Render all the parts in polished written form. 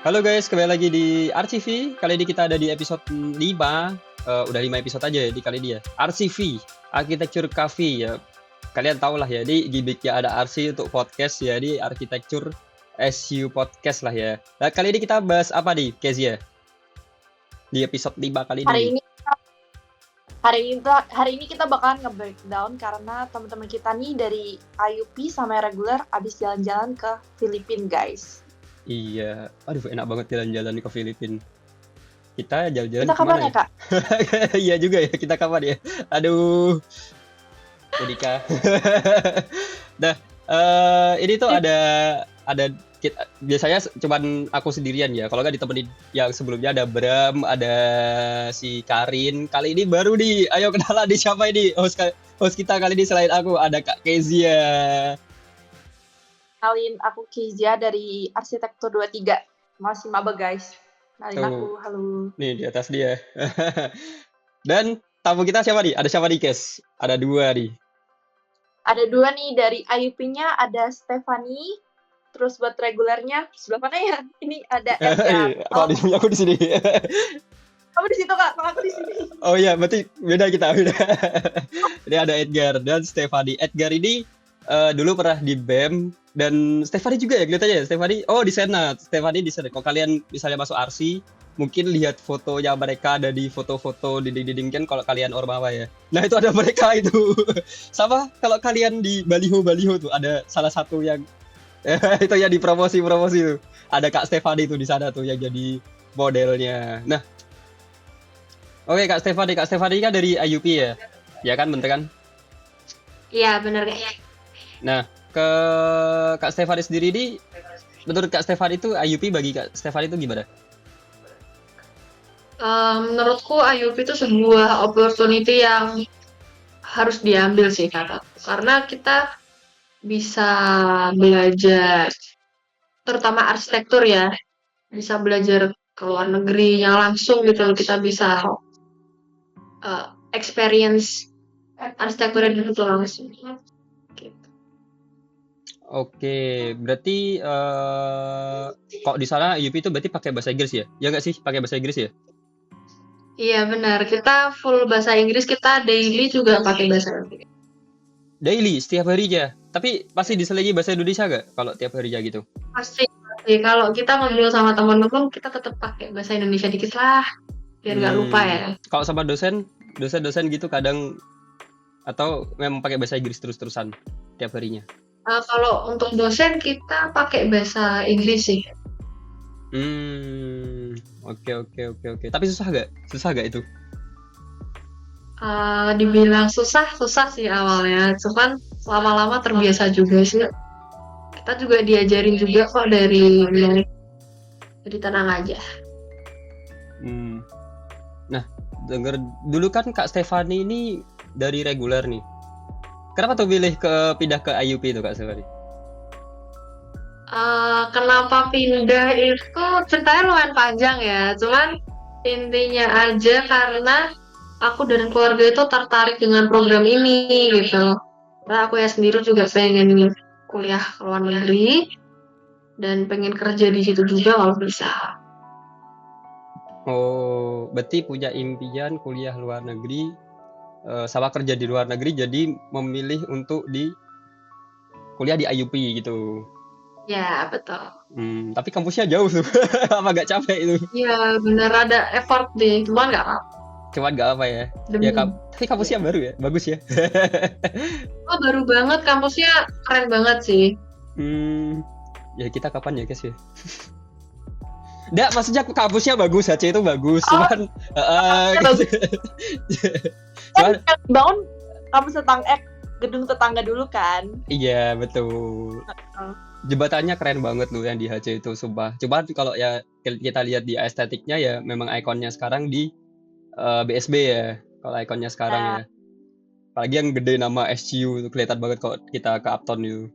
Halo guys, kembali lagi di RCV. Kali ini kita ada di episode 5. Udah 5 episode aja ya di kali ini ya. RCV, Architecture Cafe ya. Kalian tau lah ya, di gimmicknya ada RC untuk podcast ya, di Architecture SU Podcast lah ya. Nah, kali ini kita bahas apa nih, Kezia? Di episode 5 kali ini. Hari ini kita bakalan nge-breakdown karena teman-teman kita nih dari IUP sama regular abis jalan-jalan ke Filipina, guys. Iya, aduh enak banget jalan-jalan ke Filipina. Kita jalan-jalan Kita kapan ya, Kak? Iya juga ya, kita kapan ya? Aduh, Edika. Nah, ini tuh ada biasanya cuman aku sendirian ya. Kalau nggak ditemenin yang sebelumnya ada Bram, ada si Karin. Kali ini baru nih, ayo kenalan di siapa ini host kita kali ini selain aku ada Kak Kezia. Kenalin aku Kezia dari Arsitektur 23. Masih maba, guys. Kenalin aku, halo. Nih di atas dia. Dan tamu kita siapa nih? Ada siapa nih, Kes? Ada 2 nih. Ada 2 nih dari IUP-nya, ada Stephanie. Terus buat regulernya, sebelah mana ya? Ini ada Edgar. Aku di sini. Kamu di situ, Kak. Kalau aku di sini. Oh iya, berarti beda kita. Ini ada Edgar dan Stephanie. Edgar ini dulu pernah di BEM dan Stephanie juga ya kelihatannya. Stephanie di Senat. Stephanie di Senat. Kalau kalian misalnya masuk RC, mungkin lihat fotonya mereka ada di foto-foto dinding-dinding kan kalau kalian Ormawa ya. Nah, itu ada mereka itu. Sama kalau kalian di baliho-baliho tuh ada salah satu yang itu ya di promosi itu. Ada Kak Stephanie tuh di sana tuh yang jadi modelnya. Nah, oke Kak Stephanie kan dari IUP ya? Ya kan, bener kan? Iya, bener Kak. Nah, ke Kak Stephanie sendiri ini, menurut Kak Stephanie itu IUP bagi Kak Stephanie itu gimana? Menurutku IUP itu sebuah opportunity yang harus diambil sih Kak. Karena kita bisa belajar, terutama arsitektur ya, bisa belajar ke luar negeri yang langsung gitu. Kita bisa experience arsitektur itu langsung. Gitu. Oke, berarti kok di sana IUP itu berarti pakai bahasa Inggris ya? Ya nggak sih, pakai bahasa Inggris ya? Iya benar, kita full bahasa Inggris, kita daily juga pakai bahasa Inggris. Daily, setiap harinya. Tapi pasti diselingi bahasa Indonesia nggak kalau tiap harinya gitu? Pasti. Kalau kita ngobrol sama teman-teman, kita tetap pakai bahasa Indonesia dikit lah, biar nggak lupa ya. Kalau sama dosen gitu kadang atau memang pakai bahasa Inggris terus-terusan tiap harinya? Kalau untuk dosen kita pakai bahasa Inggris sih. Oke. Tapi susah gak itu? Dibilang susah sih awalnya, cuman lama-lama terbiasa juga sih. Kita juga diajarin juga kok dari jadi tenang aja. Nah, denger dulu kan Kak Stephanie ini dari reguler nih. Kenapa tuh pilih pindah ke IUP itu Kak Stephanie? Kenapa pindah itu ceritanya lumayan panjang ya, cuman intinya aja karena aku dan keluarga itu tertarik dengan program ini gitu. Karena aku ya sendiri juga pengen kuliah ke luar negeri dan pengen kerja di situ juga kalau bisa. Oh, berarti punya impian kuliah luar negeri sama kerja di luar negeri, jadi memilih untuk kuliah di IUP gitu. Ya, betul. Tapi kampusnya jauh tuh. Apa gak capek itu? Iya, bener ada effort deh, cuman gak apa ya. Tapi kampusnya baru ya, bagus ya. Baru banget, kampusnya keren banget sih. Ya kita kapan ya guys ya? Nggak, maksudnya kampusnya bagus, HC itu bagus, cuman bangun kampus gedung tetangga dulu kan? Iya betul. jembatannya keren banget loh yang di HC itu, sumpah. Coba kalau ya kita lihat di estetiknya ya memang ikonnya sekarang di BSB ya. Kalau ikonnya sekarang Nah, ya. Apalagi yang gede nama SCU itu kelihatan banget kalau kita ke Uptown itu.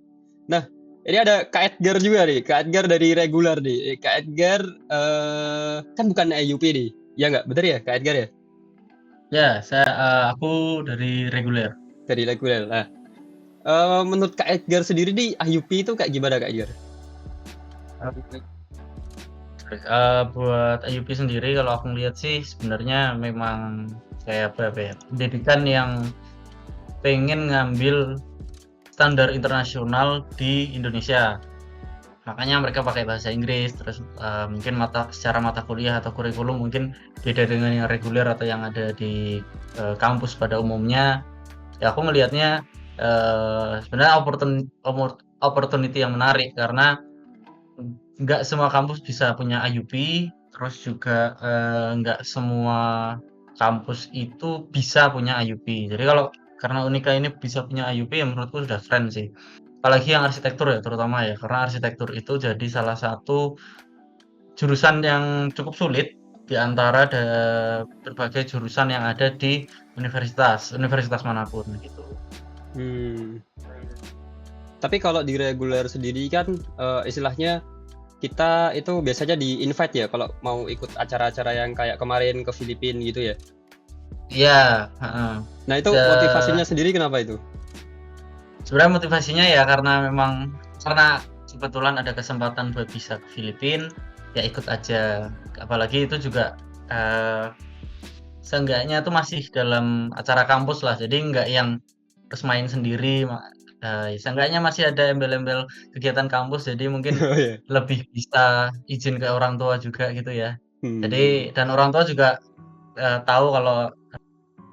Nah, ini ada Kak Edgar juga nih. Kak Edgar dari regular nih. Kak Edgar kan bukan IUP nih. Ya nggak? Bener ya Kak Edgar ya? Ya, aku dari reguler. Dari regular. Nah, menurut Kak Edgar sendiri nih IUP itu kayak gimana Kak Edgar? Buat IUP sendiri kalau aku ngeliat sih sebenarnya memang kayak apa ya, pendidikan yang pengen ngambil standar internasional di Indonesia. Makanya mereka pakai bahasa Inggris, terus mungkin secara mata kuliah atau kurikulum mungkin beda dengan yang reguler atau yang ada di kampus pada umumnya. Ya aku melihatnya sebenarnya opportunity yang menarik karena nggak semua kampus bisa punya IUP, terus juga nggak semua kampus itu bisa punya IUP. Jadi kalau karena Unika ini bisa punya IUP ya menurutku sudah keren sih. Apalagi yang arsitektur ya terutama ya, karena arsitektur itu jadi salah satu jurusan yang cukup sulit di antara berbagai jurusan yang ada di universitas manapun gitu. Tapi kalau di reguler sendiri kan istilahnya kita itu biasanya di invite ya kalau mau ikut acara-acara yang kayak kemarin ke Filipina gitu ya. Iya, Nah itu motivasinya sendiri kenapa itu? sebenarnya motivasinya ya karena kebetulan ada kesempatan buat bisa ke Filipina, ya ikut aja. Apalagi itu juga seenggaknya tuh masih dalam acara kampus lah, jadi nggak yang terus main sendiri. Seenggaknya masih ada embel-embel kegiatan kampus, jadi mungkin Oh iya. lebih bisa izin ke orang tua juga gitu ya. Jadi dan orang tua juga tahu kalau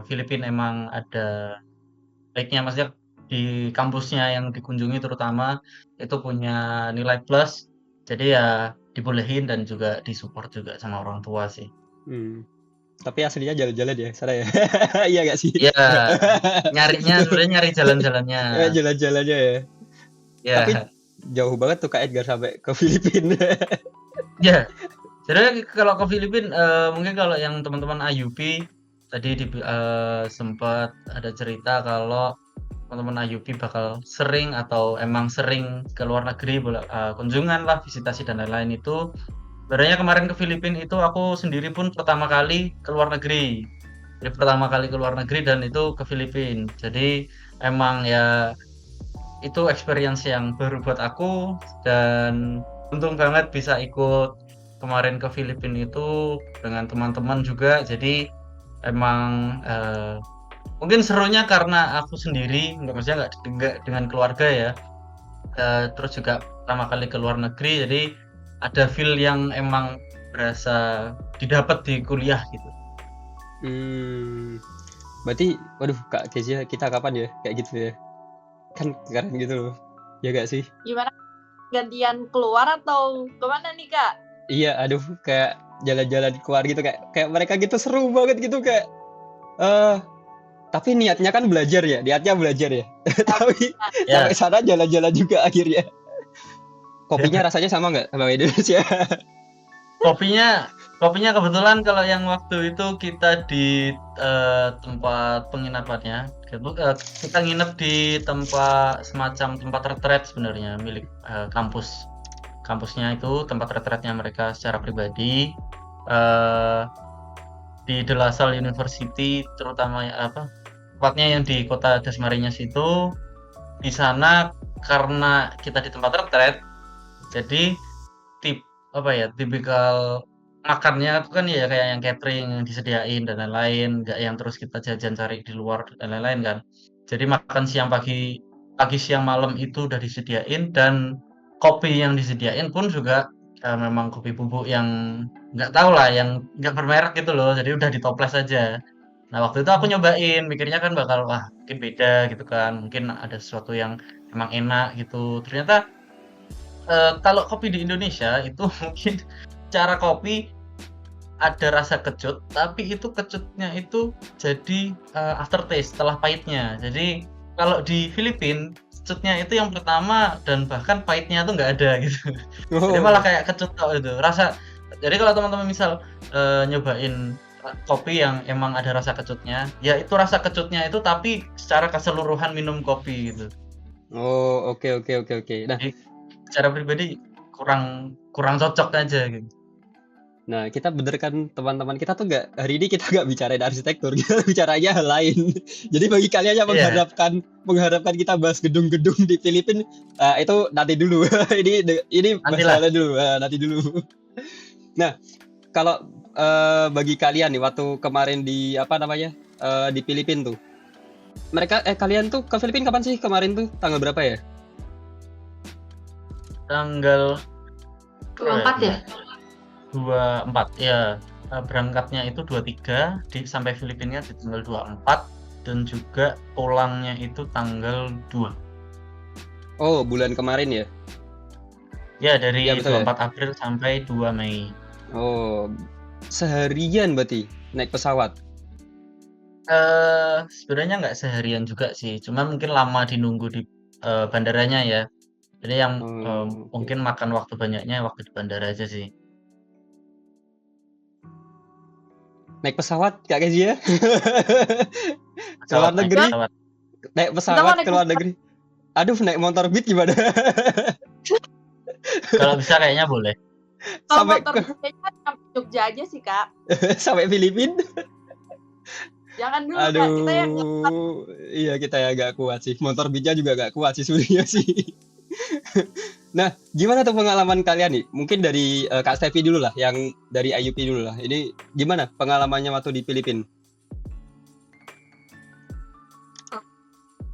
Filipina emang ada baiknya, maksudnya di kampusnya yang dikunjungi terutama itu punya nilai plus, jadi ya dibolehin dan juga disupport juga sama orang tua sih. Tapi aslinya jalan-jalan ya sana ya. Iya nggak sih? Ya sebenarnya nyari jalan-jalannya. Jalan-jalannya ya. Ya. Tapi jauh banget tuh Kak Edgar sampai ke Filipina. Ya, sebenarnya kalau ke Filipina mungkin kalau yang teman-teman IUP tadi sempat ada cerita kalau teman-teman IUP bakal sering atau emang sering ke luar negeri, kunjungan lah, visitasi dan lain-lain itu. Sebenarnya kemarin ke Filipina itu aku sendiri pun pertama kali ke luar negeri. Jadi pertama kali ke luar negeri dan itu ke Filipina. Jadi emang ya itu experience yang baru buat aku dan untung banget bisa ikut kemarin ke Filipina itu dengan teman-teman juga. Jadi emang mungkin serunya karena aku sendiri, maksudnya nggak dengan keluarga ya. Terus juga pertama kali ke luar negeri, jadi ada feel yang emang berasa didapat di kuliah gitu. Berarti, waduh Kak Kezia, kita kapan ya kayak gitu ya? Kan keren gitu loh, ya gak sih? Gimana? Gantian keluar atau kemana nih Kak? Iya, aduh kayak jalan-jalan keluar gitu kayak mereka gitu seru banget gitu kayak. Tapi niatnya kan belajar ya, tapi sampai sana jalan-jalan juga akhirnya. Kopinya rasanya sama nggak sama Indonesia? Kopinya kebetulan kalau yang waktu itu kita di tempat penginapannya, kita nginep di semacam tempat retret sebenarnya milik kampusnya itu, tempat retretnya mereka secara pribadi di De La Salle University, terutama tepatnya yang di kota Dasmariñas itu. Di sana karena kita di tempat retret, jadi tipikal makannya itu kan ya kayak yang catering yang disediain dan lain-lain, nggak yang terus kita jajan cari di luar dan lain-lain kan. Jadi makan siang, pagi siang malam itu udah disediain, dan kopi yang disediain pun juga memang kopi bubuk yang nggak tahu lah, yang nggak bermerek gitu loh, jadi udah ditoples aja. Nah waktu itu aku nyobain, mikirnya kan bakal mungkin beda gitu kan, mungkin ada sesuatu yang emang enak gitu. Ternyata kalau kopi di Indonesia itu mungkin cara kopi ada rasa kecut, tapi itu kecutnya itu jadi aftertaste setelah pahitnya. Jadi kalau di Filipina kecutnya itu yang pertama dan bahkan pahitnya tuh nggak ada gitu. Jadi malah Oh, kayak kecut tok itu. Jadi kalau teman-teman misal nyobain kopi yang emang ada rasa kecutnya, ya itu rasa kecutnya itu tapi secara keseluruhan minum kopi gitu. oh, oke, oke, oke, oke. Nah, Jadi secara pribadi kurang kurang cocok aja gitu. nah, kita bener kan teman-teman kita tuh nggak hari ini kita nggak bicarain arsitektur, kita bicaranya hal lain. Jadi bagi kalian yang Iya, mengharapkan kita bahas gedung-gedung di Filipina, itu nanti dulu. Ini nantilah. masalah dulu, nanti dulu. Nah, kalau bagi kalian nih waktu kemarin di apa namanya di Filipina tuh, kalian tuh ke Filipina kapan sih kemarin tuh? Tanggal berapa ya? Tanggal 24 ya? 24 ya. Berangkatnya itu 23 sampai Filipina di tanggal 24 dan juga pulangnya itu tanggal 2. Oh, bulan kemarin ya? Ya, dari Iya betul ya. 24 April sampai 2 Mei. Oh, seharian berarti naik pesawat. Sebenarnya nggak seharian juga sih, cuma mungkin lama di nunggu di bandaranya ya. Jadi yang Oh, oke. mungkin makan waktu banyaknya waktu di bandara aja sih. Naik pesawat Kak Kezia ya? Ke luar Naik negeri, Jangan, pesawat. naik kita mau pesawat ke naik luar pesawat. negeri. Aduh, naik motor Beat gimana? Kalau bisa kayaknya boleh. Kalau Sampai motor ke kayaknya sampai Jogja aja sih, Kak. sampai Filipina. Jangan dulu, Kak. Kita yang nggak kuat. Aduh, iya kita ya gak kuat sih. Motor Beatnya juga gak kuat sih sebenarnya sih. Nah, gimana tuh pengalaman kalian nih? Mungkin dari Kak Stevi dulu lah, yang dari IUP dulu lah. Ini gimana pengalamannya waktu di Filipina?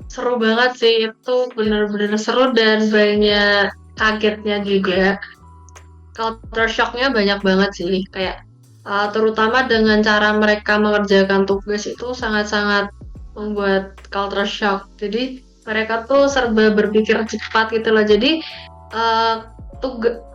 Seru banget sih, itu bener-bener seru dan banyak kagetnya juga. Culture shocknya banyak banget sih, kayak terutama dengan cara mereka mengerjakan tugas itu sangat-sangat membuat culture shock. Jadi mereka tuh serba berpikir cepat gitu loh. Jadi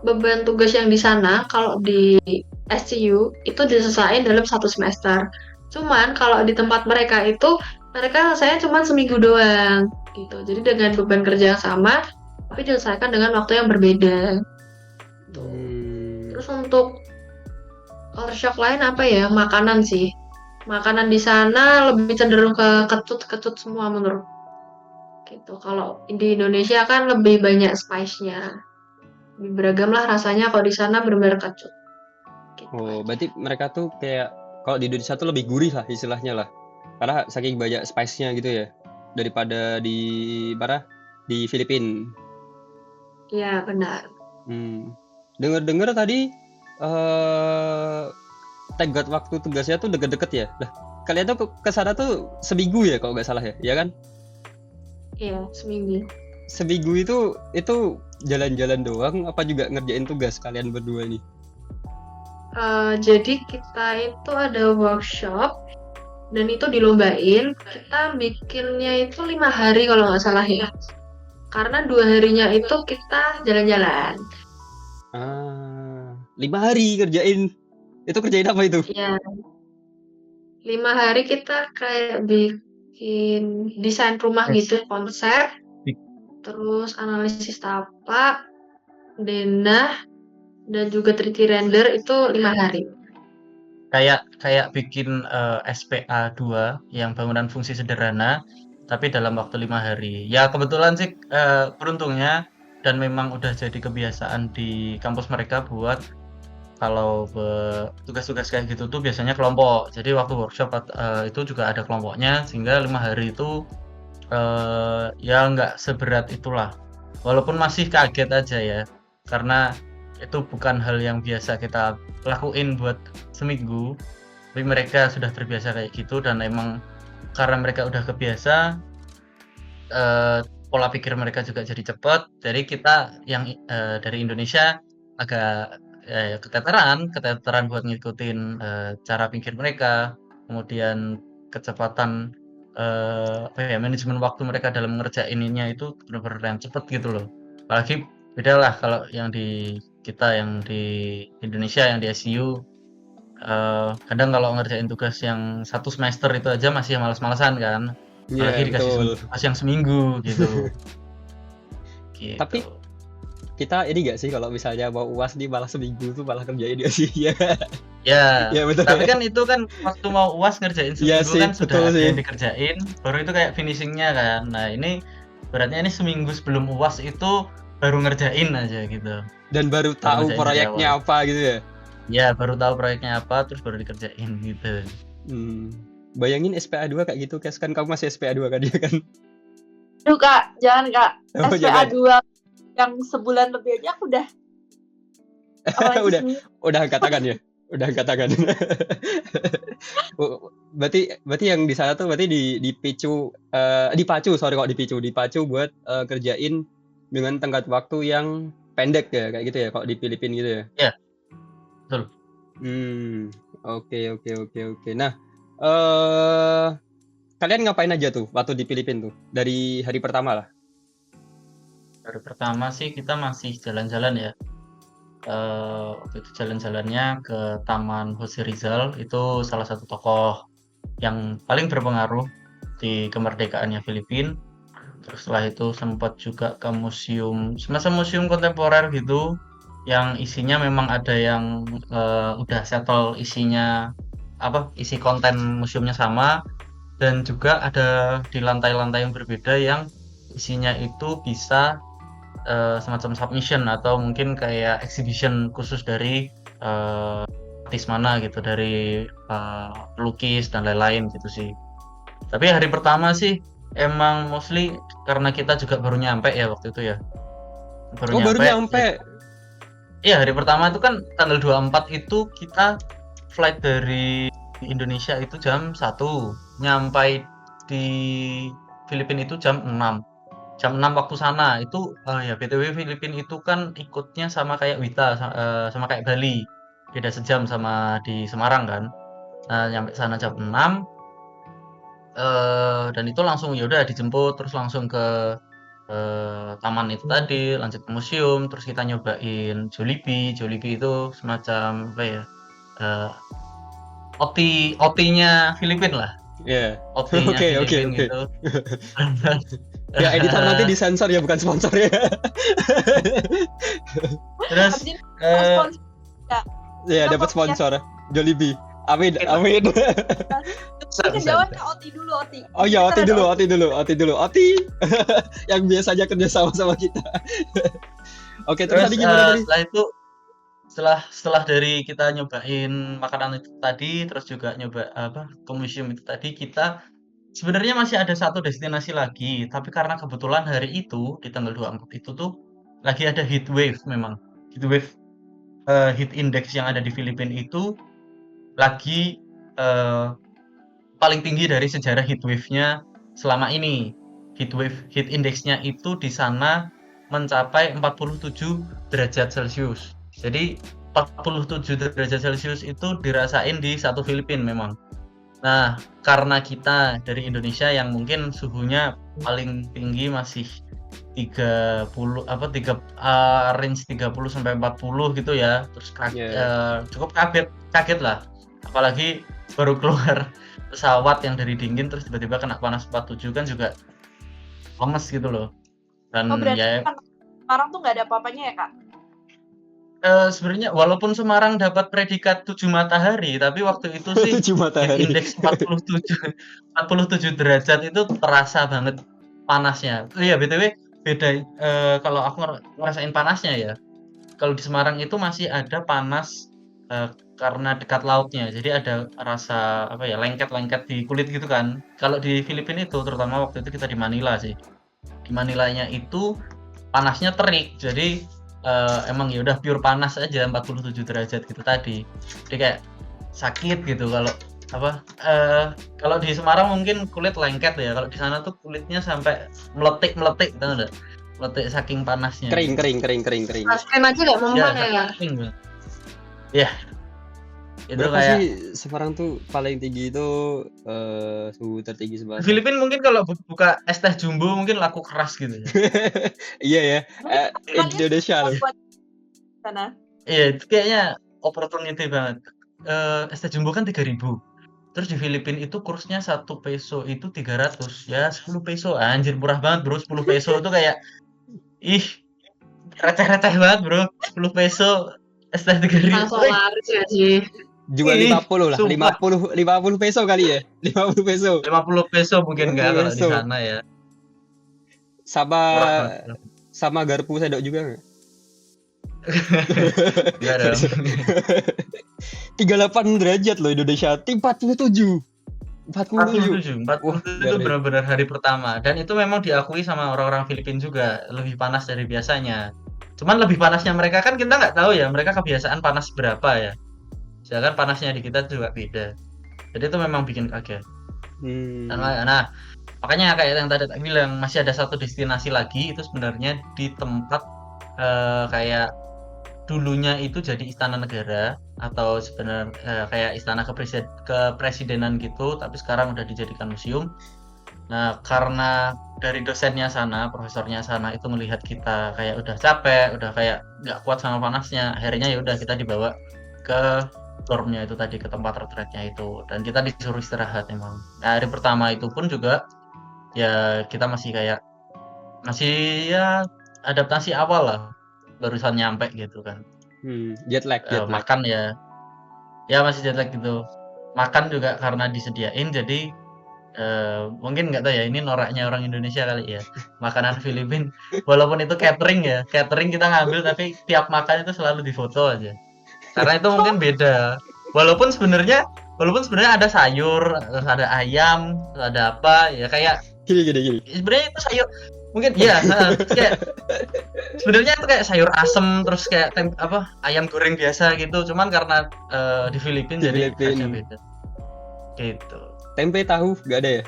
beban tugas yang di sana kalau di SCU itu diselesaikan dalam 1 semester. Cuman kalau di tempat mereka itu mereka saya cuma seminggu doang gitu. Jadi dengan beban kerja yang sama tapi diselesaikan dengan waktu yang berbeda. Tuh. Hmm, Terus untuk culture shock lain apa ya? Makanan sih. Makanan di sana lebih cenderung ke kecut-kecut semua menurut gitu. Kalau di Indonesia kan lebih banyak spice-nya. Lebih beragam lah rasanya, kalau di sana benar-benar kecut. Gitu oh, aja. berarti mereka tuh kayak kalau di Indonesia tuh lebih gurih lah istilahnya lah. Karena saking banyak spice-nya gitu ya. Daripada di mana? Di Filipina. Iya, benar. Dengar-dengar tadi tenggat waktu tugasnya tuh deket-deket ya. Lah, kalian tuh ke sana tuh seminggu ya kalau nggak salah ya, ya kan? Iya, seminggu. Seminggu itu jalan-jalan doang apa juga ngerjain tugas kalian berdua nih? Jadi kita itu ada workshop dan itu dilombain. Kita bikinnya itu 5 hari kalau nggak salah ya. Karena 2 harinya itu kita jalan-jalan. 5 hari kerjain. Itu kerjain apa itu? Ya, 5 hari kita kayak bikin desain rumah gitu, konsep, terus analisis tapak, denah, dan juga 3D render itu 5 hari. Kayak bikin SPA 2 yang bangunan fungsi sederhana tapi dalam waktu 5 hari. Ya kebetulan sih beruntungnya dan memang udah jadi kebiasaan di kampus mereka buat kalau tugas-tugas kayak gitu tuh biasanya kelompok. Jadi waktu workshop itu juga ada kelompoknya sehingga 5 hari itu ya nggak seberat itulah. Walaupun masih kaget aja ya karena itu bukan hal yang biasa kita lakuin buat seminggu, tapi mereka sudah terbiasa kayak gitu dan emang karena mereka udah kebiasa, pola pikir mereka juga jadi cepat. Jadi kita yang dari Indonesia agak keteteran buat ngikutin cara pikir mereka, kemudian kecepatan manajemen waktu mereka dalam ngerjaininya itu benar-benar yang cepet gitu loh. Apalagi beda lah kalau yang di kita yang di Indonesia yang di SCU kadang kalau ngerjain tugas yang 1 semester itu aja masih males-malesan kan. Iya, apalagi dikasih betul. tugas yang seminggu gitu. Gitu. Tapi kita ini gak sih kalau misalnya mau UAS nih malah seminggu tuh malah kerjain gak sih? Ya, Ya, ya betul tapi ya. kan itu kan waktu mau UAS ngerjain Iya seminggu sih, kan sudah betul ada sih. yang dikerjain, baru itu kayak finishingnya kan. Nah ini beratnya ini seminggu sebelum UAS itu baru ngerjain aja gitu, Dan baru baru tahu ngerjain dari awal. proyeknya apa gitu ya. Ya baru tahu proyeknya apa, terus baru dikerjain gitu. Bayangin SPA 2 kayak gitu, Kes, kan kamu masih SPA 2 kan dia kan. Aduh Kak, jangan Kak. Oh, SPA jangan. 2 yang sebulan lebih aja aku udah. Apalagi Udah seminggu. udah angkat tangan ya. Udah angkat tangan. berarti yang di sana tuh berarti dipacu buat kerjain dengan tenggat waktu yang pendek ya kayak gitu ya kalau di Filipina gitu ya. Ya, betul. Oke. Nah, kalian ngapain aja tuh waktu di Filipina tuh? Dari hari pertama lah. Hari pertama sih kita masih jalan-jalan ya. Waktu itu jalan-jalannya ke Taman Jose Rizal, itu salah satu tokoh yang paling berpengaruh di kemerdekaannya Filipina. Terus setelah itu sempat juga ke museum, semacam museum kontemporer gitu, yang isinya memang ada yang udah settle isinya isi konten museumnya sama, dan juga ada di lantai-lantai yang berbeda yang isinya itu bisa semacam submission atau mungkin kayak exhibition khusus dari artis mana gitu, dari pelukis dan lain-lain gitu sih. Tapi hari pertama sih emang mostly karena kita juga baru nyampe ya waktu itu ya. Baru nyampe. Iya, hari pertama itu kan tanggal 24 itu kita flight dari Indonesia itu jam 1, nyampai di Filipina itu jam 6 waktu sana. Itu ya BTW Filipina itu kan ikutnya sama kayak Wita, sama kayak Bali, beda sejam sama di Semarang kan. Nah nyampe sana jam 6, dan itu langsung ya udah dijemput terus langsung ke taman itu tadi, lanjut ke museum, terus kita nyobain Jollibee. Jollibee itu semacam apa ya, OT-nya Filipina lah. Iya. OT-nya Oke. Filipina gitu. Ya editor nanti disensor ya, bukan sponsor ya. Terus Abis ini sponsor. Ya dapat sponsor Jollibee. Amin. Tapi jawab ke OT dulu, OT. Oh ya, OT dulu. OT yang biasanya kerja sama kita. Oke, terus tadi gimana tadi? Setelah itu setelah dari kita nyobain makanan itu tadi, terus juga nyoba ke museum itu tadi, kita sebenarnya masih ada satu destinasi lagi, tapi karena kebetulan hari itu di tanggal 24 itu tuh lagi ada heat wave memang. Heat wave, heat index yang ada di Filipina itu lagi paling tinggi dari sejarah heat wave-nya selama ini. Heat index-nya itu di sana mencapai 47 derajat Celcius. Jadi 47 derajat Celcius itu dirasain di satu Filipina memang. Nah, karena kita dari Indonesia yang mungkin suhunya paling tinggi masih 30 range 30 sampai 40 gitu ya. Terus cukup kaget lah. Apalagi baru keluar pesawat yang dari dingin terus tiba-tiba kena panas 47 kan juga lemes gitu loh. Dan berarti Semarang tuh nggak ada apa-apanya ya Kak? Sebenarnya walaupun Semarang dapat predikat 7 matahari, tapi waktu itu sih indeks 47 derajat itu terasa banget panasnya. Iya BTW beda, kalau aku ngerasain panasnya ya. Kalau di Semarang itu masih ada panas karena dekat lautnya. Jadi ada rasa lengket-lengket di kulit gitu kan. Kalau di Filipina itu terutama waktu itu kita di Manila sih. Di Manilanya itu panasnya terik. Jadi emang ya udah pure panas aja 47 derajat gitu tadi. Jadi kayak sakit gitu kalau di Semarang mungkin kulit lengket ya. Kalau di sana tuh kulitnya sampai meletik, tahu enggak? Meletik saking panasnya. Kering. Sunscreen aja nggak mempan ya? Ya. Itu berapa kayak sih Semarang tuh paling tinggi itu suhu tertinggi Semarang. Filipina mungkin kalau buka es teh jumbo mungkin laku keras gitu ya. Iya ya. Indonesia loh. Sana. Iya, itu kayaknya opportunity banget. Es teh jumbo kan 3.000. Terus di Filipina itu kursnya 1 peso itu 300. Ya 10 peso. Anjir murah banget, Bro. 10 peso itu kayak ih, receh-receh banget, Bro. 10 peso es teh 3.000. Langsung laris ya sih. Jual Ih, 50 lah, sumpah. 50 peso kali ya. 50 peso. 50 peso mungkin 50 enggak kalau di peso. sana ya. Sama Murah banget. sama garpu sendok juga nggak? Enggak dong. 38 derajat loh Indonesia. 47. 47. 47 Wah, itu dari. benar-benar hari pertama dan itu memang diakui sama orang-orang Filipina juga lebih panas dari biasanya. Cuman lebih panasnya mereka kan kita nggak tahu ya, mereka kebiasaan panas berapa ya. Sedangkan panasnya di kita juga beda. Jadi itu memang bikin kaget. Nah, makanya kayak yang tadi tak bilang masih ada satu destinasi lagi itu sebenarnya di tempat kayak dulunya itu jadi istana negara atau sebenarnya kayak istana kepresidenan gitu, tapi sekarang udah dijadikan museum. Nah, karena dari dosennya sana, profesornya sana itu melihat kita kayak udah capek, udah kayak nggak kuat sama panasnya, akhirnya ya udah kita dibawa ke dormnya itu tadi, ke tempat retretnya itu, dan kita disuruh istirahat emang. Nah, hari pertama itu pun juga ya kita masih ya adaptasi awal lah, barusan nyampe gitu kan. Jet lag. Makan ya masih jet lag gitu. Makan juga karena disediain jadi mungkin nggak tahu ya, ini noraknya orang Indonesia kali ya. Makanan Filipina walaupun itu catering kita ngambil tapi tiap makan itu selalu difoto aja. Karena itu mungkin beda. Walaupun sebenarnya ada sayur, terus ada ayam, terus ada apa ya kayak Gini. sebenarnya itu sayur mungkin ya kayak sebenarnya itu kayak sayur asem terus kayak ayam goreng biasa gitu, cuman karena di Filipina Di jadi Filipina. agak beda gitu. Tempe tahu nggak ada ya?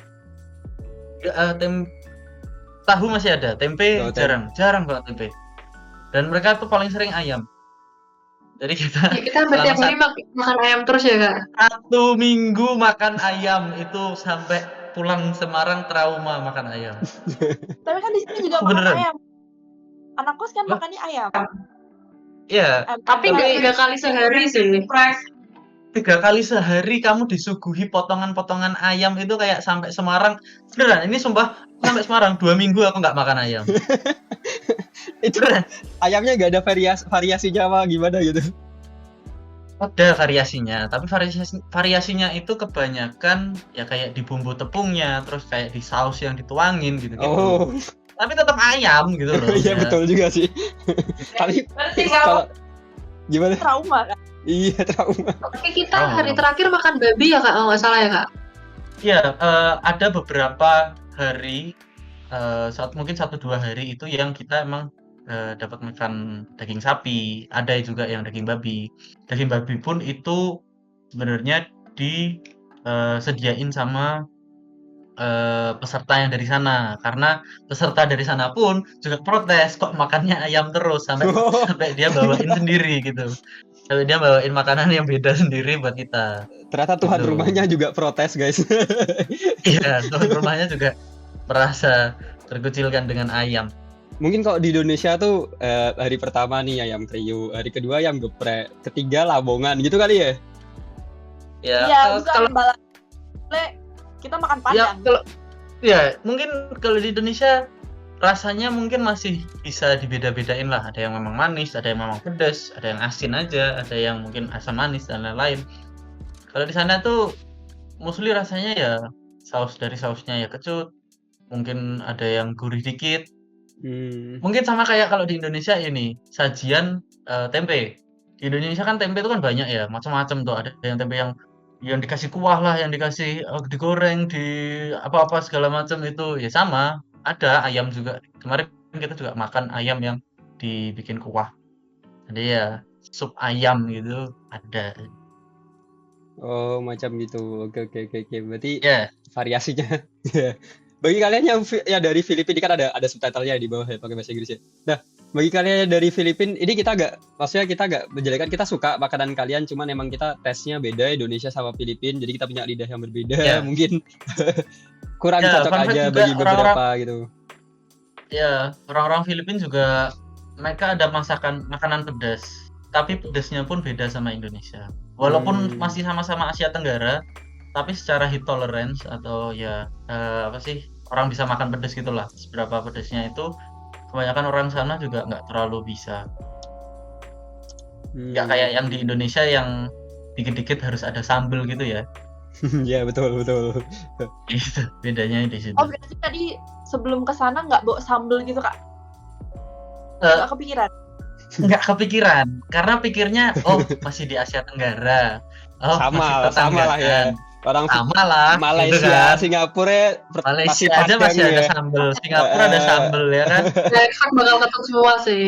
Tahu masih ada, tempe Oh, tempe. jarang banget tempe, dan mereka tuh paling sering ayam. Jadi kita Ya, kita hampir tiap hari makan ayam terus ya kak. 1 minggu makan ayam itu sampai pulang Semarang trauma makan ayam. Tapi kan di sini juga makan Beneran. ayam. Anak kos kan Wah. makannya ayam. Iya. Tapi nggak 3 kali sehari sih. 3 kali sehari kamu disuguhi potongan-potongan ayam itu kayak sampai Semarang. Beneran, ini sumpah sampai Semarang 2 minggu aku nggak makan ayam. Itu ayamnya nggak ada variasi Jawa gimana gitu? Ada variasinya, tapi variasinya itu kebanyakan ya kayak di bumbu tepungnya, terus kayak di saus yang dituangin gitu. Oh. Tapi tetap ayam gitu loh. Iya ya. betul juga sih. Tapi Berarti kalau gimana? trauma kan? Iya trauma. Tapi kita hari terakhir makan babi ya kak, kalau nggak salah ya kak? Iya, ada beberapa hari, mungkin 1-2 hari itu yang kita emang dapat makan daging sapi, ada juga yang daging babi. Daging babi pun itu sebenarnya disediain sama peserta yang dari sana, karena peserta dari sana pun juga protes kok makannya ayam terus sampai dia bawain sendiri gitu. Sampai dia bawain makanan yang beda sendiri buat kita. Ternyata tuan Gitu. rumahnya juga protes guys. Iya, tuan rumahnya juga merasa terkucilkan dengan ayam. Mungkin kalau di Indonesia tuh hari pertama nih ayam kriuk, hari kedua ayam geprek, ketiga labongan gitu kali ya? Ya, Iya, bisa kalau balak. Kita makan ya padang. mungkin kalau di Indonesia rasanya mungkin masih bisa dibeda-bedain lah. Ada yang memang manis, ada yang memang pedas, ada yang asin aja, ada yang mungkin asam manis dan lain-lain. Kalau di sana tuh mostly rasanya ya sausnya ya kecut, mungkin ada yang gurih dikit. Mungkin sama kayak kalau di Indonesia ini sajian tempe. Di Indonesia kan tempe itu kan banyak ya, macam-macam tuh. Ada yang tempe yang dikasih kuah lah, yang dikasih digoreng, di apa-apa segala macam itu ya sama. Ada ayam juga. Kemarin kita juga makan ayam yang dibikin kuah. Jadi ya sup ayam gitu ada. Oh macam gitu. Oke. Berarti Ya. variasinya. Bagi kalian yang dari Filipina kan ada subtitlenya di bawah ya pakai bahasa Inggris ya. Nah, bagi kalian yang dari Filipina ini kita agak menjelekan, kita suka makanan kalian, cuman emang kita tesnya beda Indonesia sama Filipina, jadi kita punya lidah yang berbeda. Ya. Mungkin kurang Ya, cocok fun fact aja juga bagi beberapa gitu. Ya, orang-orang Filipina juga mereka ada makanan pedas, tapi pedasnya pun beda sama Indonesia. Walaupun masih sama-sama Asia Tenggara, tapi secara heat tolerance atau ya apa sih orang bisa makan pedas gitulah. Seberapa pedasnya itu kebanyakan orang sana juga nggak terlalu bisa. Nggak kayak yang di Indonesia yang dikit-dikit harus ada sambel gitu ya. Ya betul. Itu bedanya di situ. Oh berarti tadi sebelum ke sana nggak bawa sambel gitu Kak? Eh, Nggak kepikiran? nggak kepikiran karena pikirnya masih di Asia Tenggara. Masih Sama lah ya. tetanggaan. Orang Sama lah gitu Malaysia, kan. Singapura Malaysia masih aja Padang masih ada ya. sambel, Singapura ada sambel ya kan. Eksak bakal ketemu semua sih.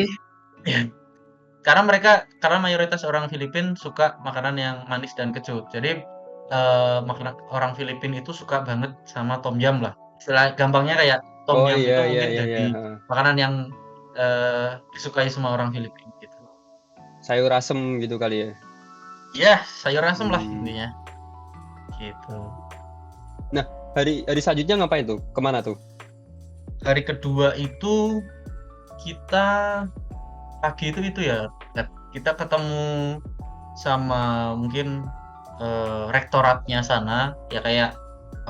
Karena mayoritas orang Filipin suka makanan yang manis dan kecut. Jadi makanan orang Filipin itu suka banget sama tom yum lah. Istilah gampangnya kayak tom Oh yum itu iya. mungkin jadi makanan yang disukai semua orang Filipin gitu. Sayur asem gitu kali ya. Ya, sayur asem lah intinya. Gitu. Hari selanjutnya ngapain tuh? Kemana tuh? Hari kedua itu kita pagi itu ya, kita ketemu sama mungkin rektoratnya sana, ya kayak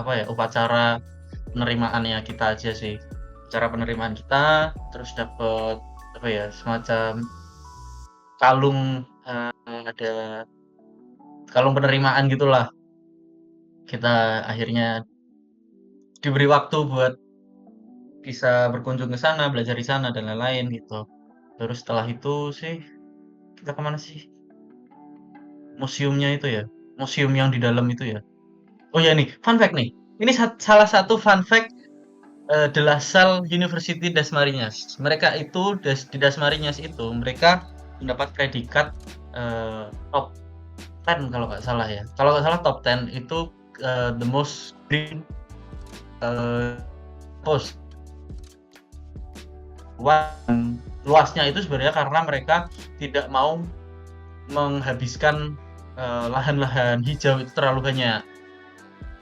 apa ya, upacara penerimaannya kita aja sih. Cara penerimaan kita, terus dapet apa ya, semacam kalung, ada kalung penerimaan gitulah. Kita akhirnya diberi waktu buat bisa berkunjung ke sana, belajar di sana dan lain-lain gitu. Terus setelah itu sih kita kemana sih? Museumnya itu ya, museum yang di dalam itu ya. Oh ya nih, fun fact nih. Ini salah satu fun fact De La Salle University Dasmariñas. Mereka itu di Dasmariñas itu mereka mendapat predikat top 10 kalau nggak salah ya. Kalau nggak salah top 10 itu the most green post. Luasnya itu sebenarnya karena mereka tidak mau menghabiskan lahan-lahan hijau itu terlalu banyak.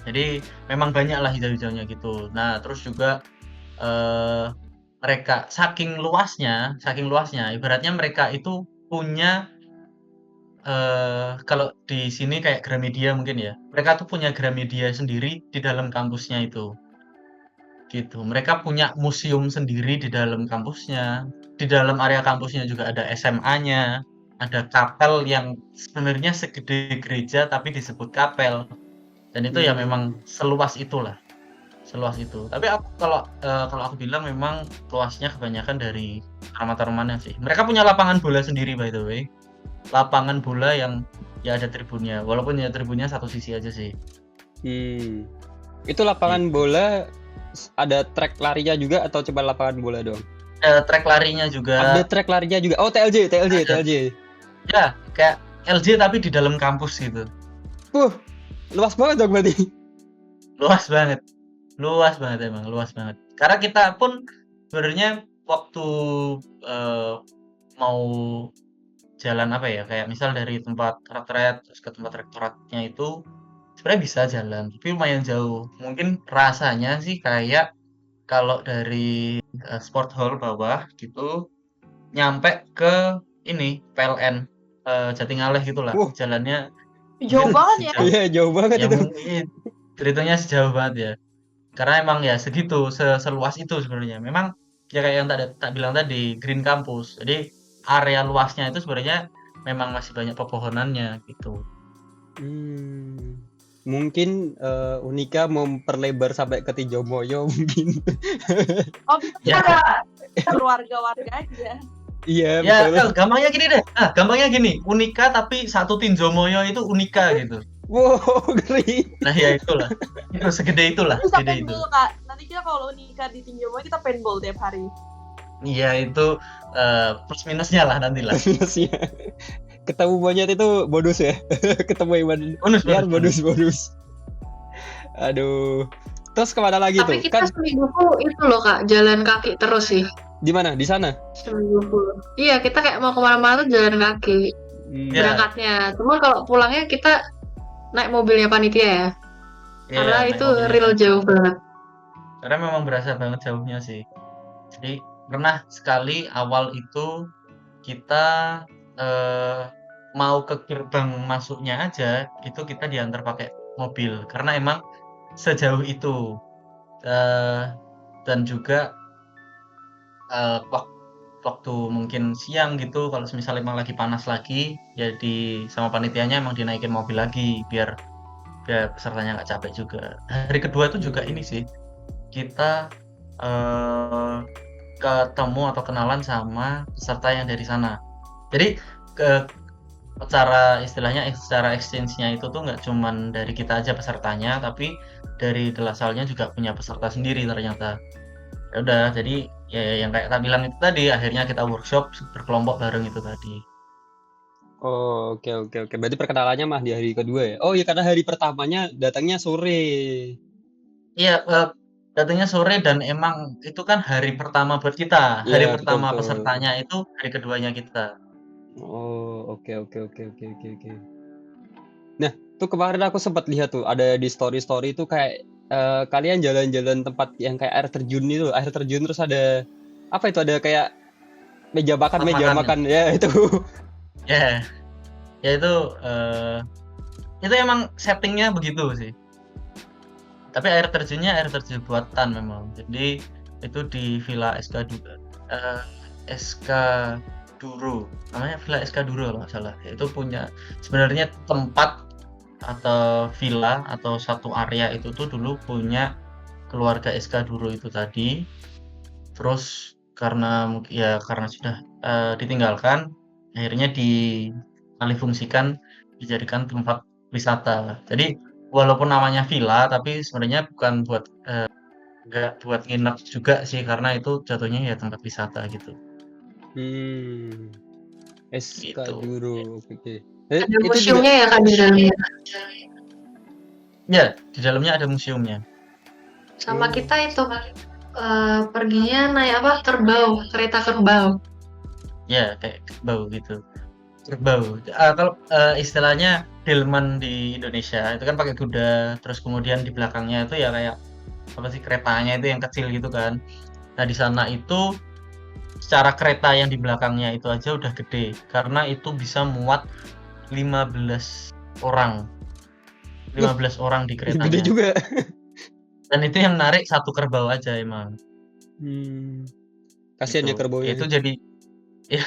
Jadi memang banyak lah hijau-hijaunya gitu. Nah terus juga mereka saking luasnya, ibaratnya mereka itu punya kalau di sini kayak Gramedia mungkin ya. Mereka tuh punya Gramedia sendiri di dalam kampusnya itu. Gitu. Mereka punya museum sendiri di dalam kampusnya. Di dalam area kampusnya juga ada SMA-nya, ada kapel yang sebenarnya segede gereja tapi disebut kapel. Dan itu ya memang seluas itulah. Seluas itu. Tapi aku kalau aku bilang memang luasnya kebanyakan dari taman-tamannya sih. Mereka punya lapangan bola sendiri by the way. Lapangan bola yang ya ada tribunnya. Walaupun ya tribunnya satu sisi aja sih. Itu lapangan bola ada track larinya juga atau cuma lapangan bola doang? Track larinya juga. Ada track larinya juga. Oh, TLJ. Ya, kayak LJ tapi di dalam kampus gitu. Luas banget dong berarti. Luas banget emang, luas banget. Karena kita pun sebenarnya waktu mau jalan apa ya, kayak misal dari tempat retret terus ke tempat rektoratnya itu sebenarnya bisa jalan, tapi lumayan jauh. Mungkin rasanya sih kayak kalau dari sport hall bawah gitu nyampe ke ini PLN Jatingaleh gitulah. Jalannya jauh banget ya. Iya, jauh banget ya itu. Mungkin ceritanya sejauh banget ya. Karena emang ya segitu, seluas itu sebenarnya. Memang ya kayak yang tak bilang tadi, green campus. Jadi area luasnya itu sebenarnya memang masih banyak pepohonannya gitu. Mungkin Unika mau memperlebar sampai ke Tinjau Moyo mungkin. Oh, bisa keluarga-warga aja. Iya, ya, betul. gampangnya gini deh. Gampangnya gini, Unika tapi satu Tinjau Moyo itu Unika gitu. Wow, ngeri. Nah ya itulah. Itu segede itulah. Bisa Segede itu. paintball Kak. Nanti kita kalau nikah di Tinjau Moyo kita paintball tiap hari. Iya itu plus minusnya lah nanti lah. Minusnya. Ketemu monyet itu bonus ya. Ketemu hewan liar bonus. Aduh. Terus kemana lagi tuh? Tapi kita seminggu itu loh Kak, jalan kaki terus sih. Di mana? Di sana? Seminggu. Iya, kita kayak mau kemana-mana tuh jalan kaki. Berangkatnya. Cuma kalau pulangnya kita naik mobilnya panitia ya. Karena itu real jauh banget. Karena memang berasa banget jauhnya sih. Jadi pernah sekali awal itu kita mau ke gerbang masuknya aja itu kita diantar pakai mobil karena emang sejauh itu. Dan juga waktu mungkin siang gitu kalau misalnya emang lagi panas lagi ya sama panitianya emang dinaikin mobil lagi biar pesertanya nggak capek juga. Hari kedua itu juga ini sih kita ketemu atau kenalan sama peserta yang dari sana. Jadi secara exchange-nya itu tuh nggak cuman dari kita aja pesertanya, tapi dari De La Salle-nya juga punya peserta sendiri ternyata. Ya udah, jadi ya yang kayak tak bilang itu tadi, akhirnya kita workshop berkelompok bareng itu tadi. Oh, oke. Berarti perkenalannya mah di hari kedua ya? Oh iya, karena hari pertamanya datangnya sore. Iya, datangnya sore dan emang itu kan hari pertama buat kita. Hari Iya, pertama betul. pesertanya itu hari keduanya kita. Oh, oke. Nah, tuh kemarin aku sempat lihat tuh ada di story itu kayak kalian jalan-jalan tempat yang kayak air terjun terus ada apa itu, ada kayak meja Tempat makan ya itu. Ya, ya itu emang settingnya begitu sih. Tapi air terjun buatan memang. Jadi itu di Villa SK Duro. Namanya Villa SK Duro kalau nggak salah. Itu punya sebenarnya tempat atau villa atau satu area itu tuh dulu punya keluarga SK Duro itu tadi. Terus karena sudah ditinggalkan, akhirnya dialihfungsikan dijadikan tempat wisata. Jadi walaupun namanya villa, tapi sebenarnya bukan nggak buat nginep juga sih, karena itu jatuhnya ya tempat wisata gitu. SK Gitu. Duro, oke. Ada Itu juga museumnya ya kan di dalamnya. Ya, di dalamnya ada museumnya. Sama kita itu perginya naik apa? Kereta kerbau. Ya, kayak kerbau gitu. Kerbau. Kalau istilahnya delman di Indonesia itu kan pakai kuda, terus kemudian di belakangnya itu ya kayak apa sih, keretanya itu yang kecil gitu kan. Nah, di sana itu secara kereta yang di belakangnya itu aja udah gede karena itu bisa muat 15 orang. 15 orang di keretanya. gede juga. Dan itu yang narik satu kerbau aja emang. Kasihan ya Gitu. kerbaunya. Itu jadi ya,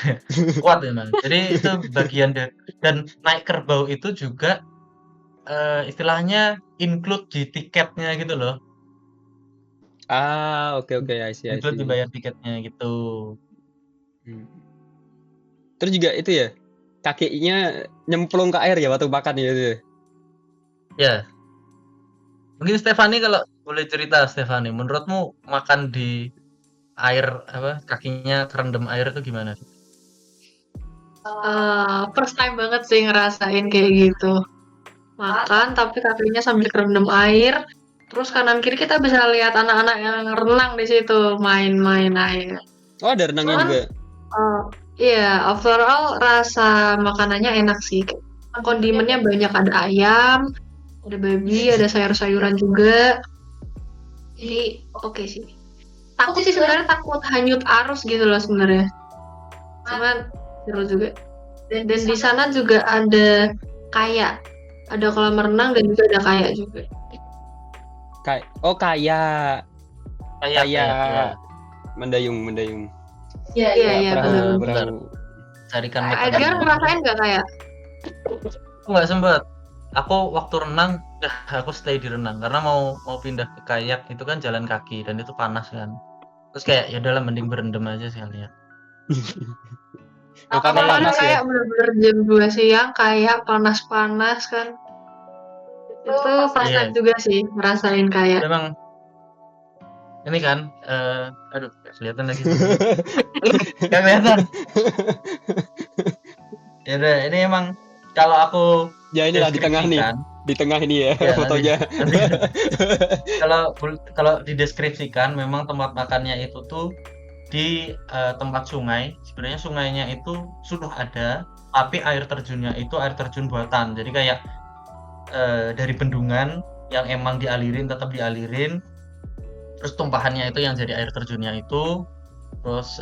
kuat emang. Jadi itu bagian dan naik kerbau itu juga istilahnya include di tiketnya gitu loh. Oke, I see. Include dibayar tiketnya gitu. Terus juga itu ya, kakinya nyemplung ke air ya waktu makan ya itu. Ya. Mungkin Stefani kalau boleh cerita, Stefani, menurutmu makan di air apa, kakinya kerendam air itu gimana? First time banget sih ngerasain kayak gitu. Makan tapi kakinya sambil kerendam air. Terus kanan kiri kita bisa lihat anak-anak yang renang di situ, main-main air. Oh, ada renangnya juga. Iya, overall rasa makanannya enak sih. Kondimennya banyak, ada ayam, ada babi, ada sayur-sayuran juga. Jadi oke sih. Takut sih sebenarnya, takut hanyut arus gitu loh sebenarnya. Cuman seru juga. Dan di sana juga ada kayak, ada kolam renang dan juga ada kayak juga. Kayak mendayung. Iya, Perahu. Carikan Edgar ngerasain nggak kayak? Aku nggak sempet. Aku waktu renang, aku stay di renang karena mau pindah ke kayak itu kan jalan kaki dan itu panas kan. Terus kayak ya udahlah mending berendam aja sekalian. Karena panas ya. Kayak bener-bener jam 2 siang kayak panas-panas kan. Itu first time juga sih ngerasain kayak. Memang ini kan, aduh, gak kelihatan lagi. Gak kelihatan. Ya udah, ini emang kalau aku ya inilah di tengah nih. Di tengah ini ya fotonya. Kalau dideskripsikan memang tempat makannya itu tuh di tempat sungai. Sebenarnya sungainya itu sudah ada, tapi air terjunnya itu air terjun buatan. Jadi kayak dari bendungan yang emang tetap dialirin. Terus tumpahannya itu yang jadi air terjunnya itu. Terus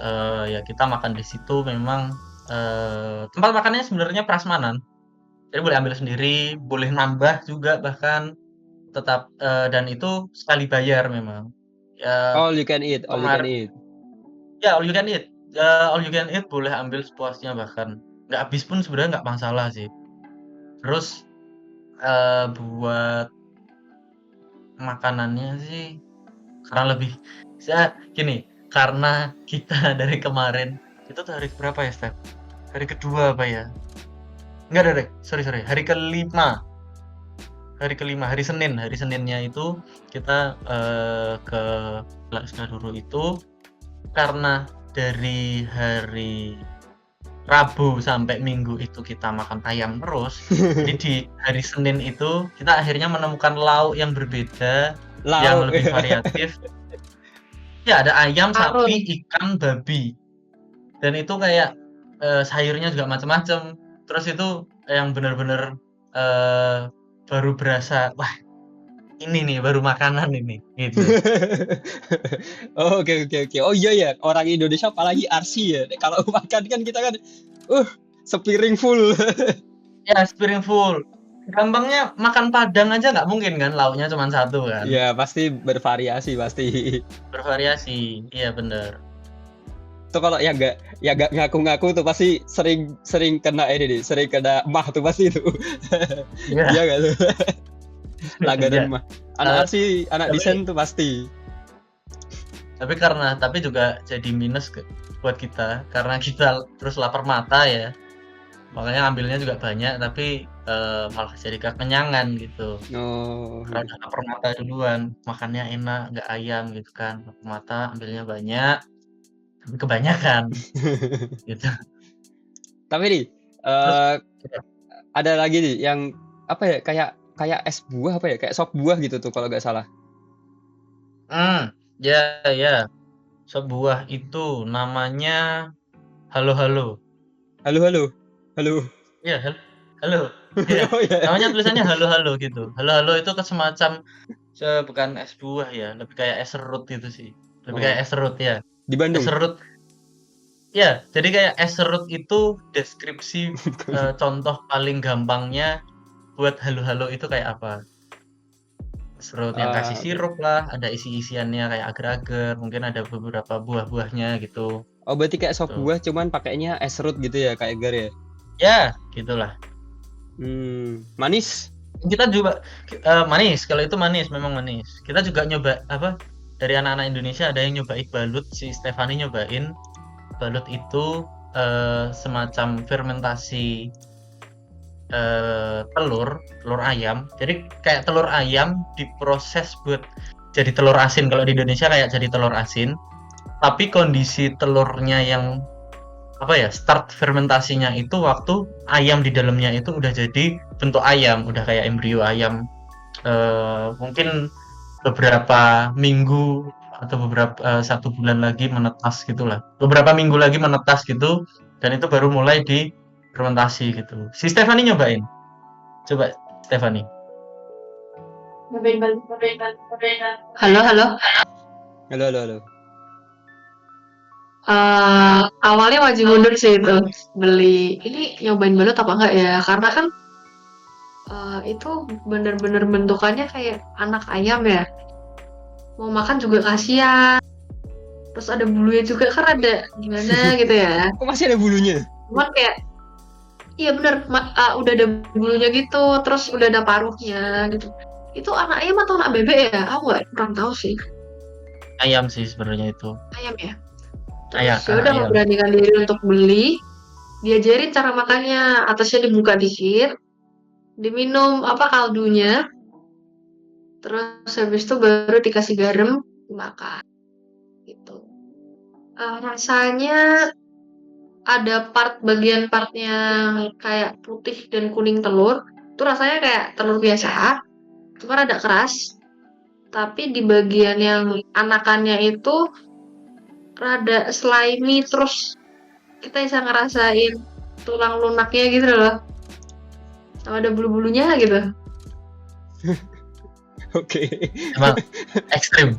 ya kita makan di situ. Memang tempat makannya sebenarnya prasmanan. Jadi boleh ambil sendiri, boleh nambah juga bahkan tetap dan itu sekali bayar memang. Ya All you can eat, all you can kemar eat. ya all you can eat. All you can eat boleh ambil sepuasnya bahkan. Nggak habis pun sebenarnya nggak masalah sih. Terus buat makanannya sih karena lebih gini, karena kita dari kemarin itu tuh hari berapa ya, Step? Hari kedua apa ya? Enggak ada, sorry. Hari kelima. Hari Senin. Hari Seninnya itu kita ke Lak Sukaduru itu karena dari hari Rabu sampai Minggu itu kita makan ayam terus. Jadi di hari Senin itu kita akhirnya menemukan lauk yang berbeda, yang Lauk. lebih variatif. Ya ada ayam, Arun. sapi, ikan, babi. Dan itu kayak sayurnya juga macam-macam. Terus itu yang benar-benar baru berasa, wah ini nih baru makanan ini, gitu. Oh, oke. Oh iya ya, orang Indonesia apalagi RC ya. Kalau makan kan kita kan sepiring full. Ya sepiring full. Gampangnya makan Padang aja nggak mungkin kan, lauknya cuma satu kan. Ya, pasti bervariasi pasti. Bervariasi, iya bener. Tuh kalau yang nggak ngaku-ngaku tuh pasti sering kena ini nih, sering kena mah tuh pasti itu. Iya. Iya nggak tuh? Langganan Iya. mah. Anak RC, anak tapi- desain tuh pasti. Tapi juga jadi minus buat kita karena kita terus lapar mata ya. Makanya ambilnya juga banyak tapi malah jadi kekenyangan gitu. Oh. Karena udah lapar mata duluan, makannya enak, nggak ayam gitu kan. Lapar mata ambilnya banyak, tapi kebanyakan gitu. Tapi nih, Terus, ada lagi nih yang apa ya, kayak es buah apa ya, kayak sop buah gitu tuh kalau nggak salah. Ya. Sebuah itu namanya Halo. Halo. Iya, halo. Iya. Oh iya. Namanya tulisannya halo gitu. Halo itu semacam bukan es buah ya, lebih kayak es serut gitu sih. Lebih Oh. kayak es serut ya. Di Bandung. Es serut. Ya, jadi kayak es serut itu deskripsi contoh paling gampangnya buat halo itu kayak apa? Serut yang kasih sirup lah, ada isi-isiannya kayak agar-agar, mungkin ada beberapa buah-buahnya gitu. Oh, berarti kayak sop Tuh. buah cuman pakainya es serut gitu ya, kayak gar ya. Ya, gitulah. Manis. Kita juga manis, kalau itu manis, memang manis. Kita juga nyoba dari anak-anak Indonesia ada yang nyobain balut, si Stefani nyobain balut itu semacam fermentasi telur ayam. Jadi kayak telur ayam diproses buat jadi telur asin. Kalau di Indonesia kayak jadi telur asin, tapi kondisi telurnya yang start fermentasinya itu waktu ayam di dalamnya itu udah jadi bentuk ayam, udah kayak embrio ayam, mungkin beberapa minggu atau beberapa 1 bulan lagi menetas gitulah, beberapa minggu lagi menetas gitu, dan itu baru mulai di fermentasi gitu. Si Stefani nyobain, coba Stefani. Halo. Awalnya wajib mundur sih itu beli ini, nyobain balut apa enggak ya, karena kan itu bener-bener bentukannya kayak anak ayam ya, mau makan juga kasihan, terus ada bulunya juga kan, ada gimana gitu ya. Kok masih ada bulunya? Cuman kayak iya bener, udah ada bulunya gitu, terus udah ada paruhnya gitu. Itu anak ayam atau anak bebek ya? Aku kurang tahu sih. Ayam sih sebenarnya itu. Ayam ya. Ayam, Terus ya udah ayam. memberanikan diri untuk beli, diajarin cara makannya, atasnya dibuka dikit, diminum kaldunya, terus habis itu baru dikasih garam, dimakan gitu. Rasanya ada bagian partnya kayak putih dan kuning telur, itu rasanya kayak telur biasa, cuma rada keras. Tapi di bagian yang anakannya itu rada slimy, terus kita bisa ngerasain tulang lunaknya gitu loh, sama ada bulu-bulunya gitu. Oke. Emang ekstrim.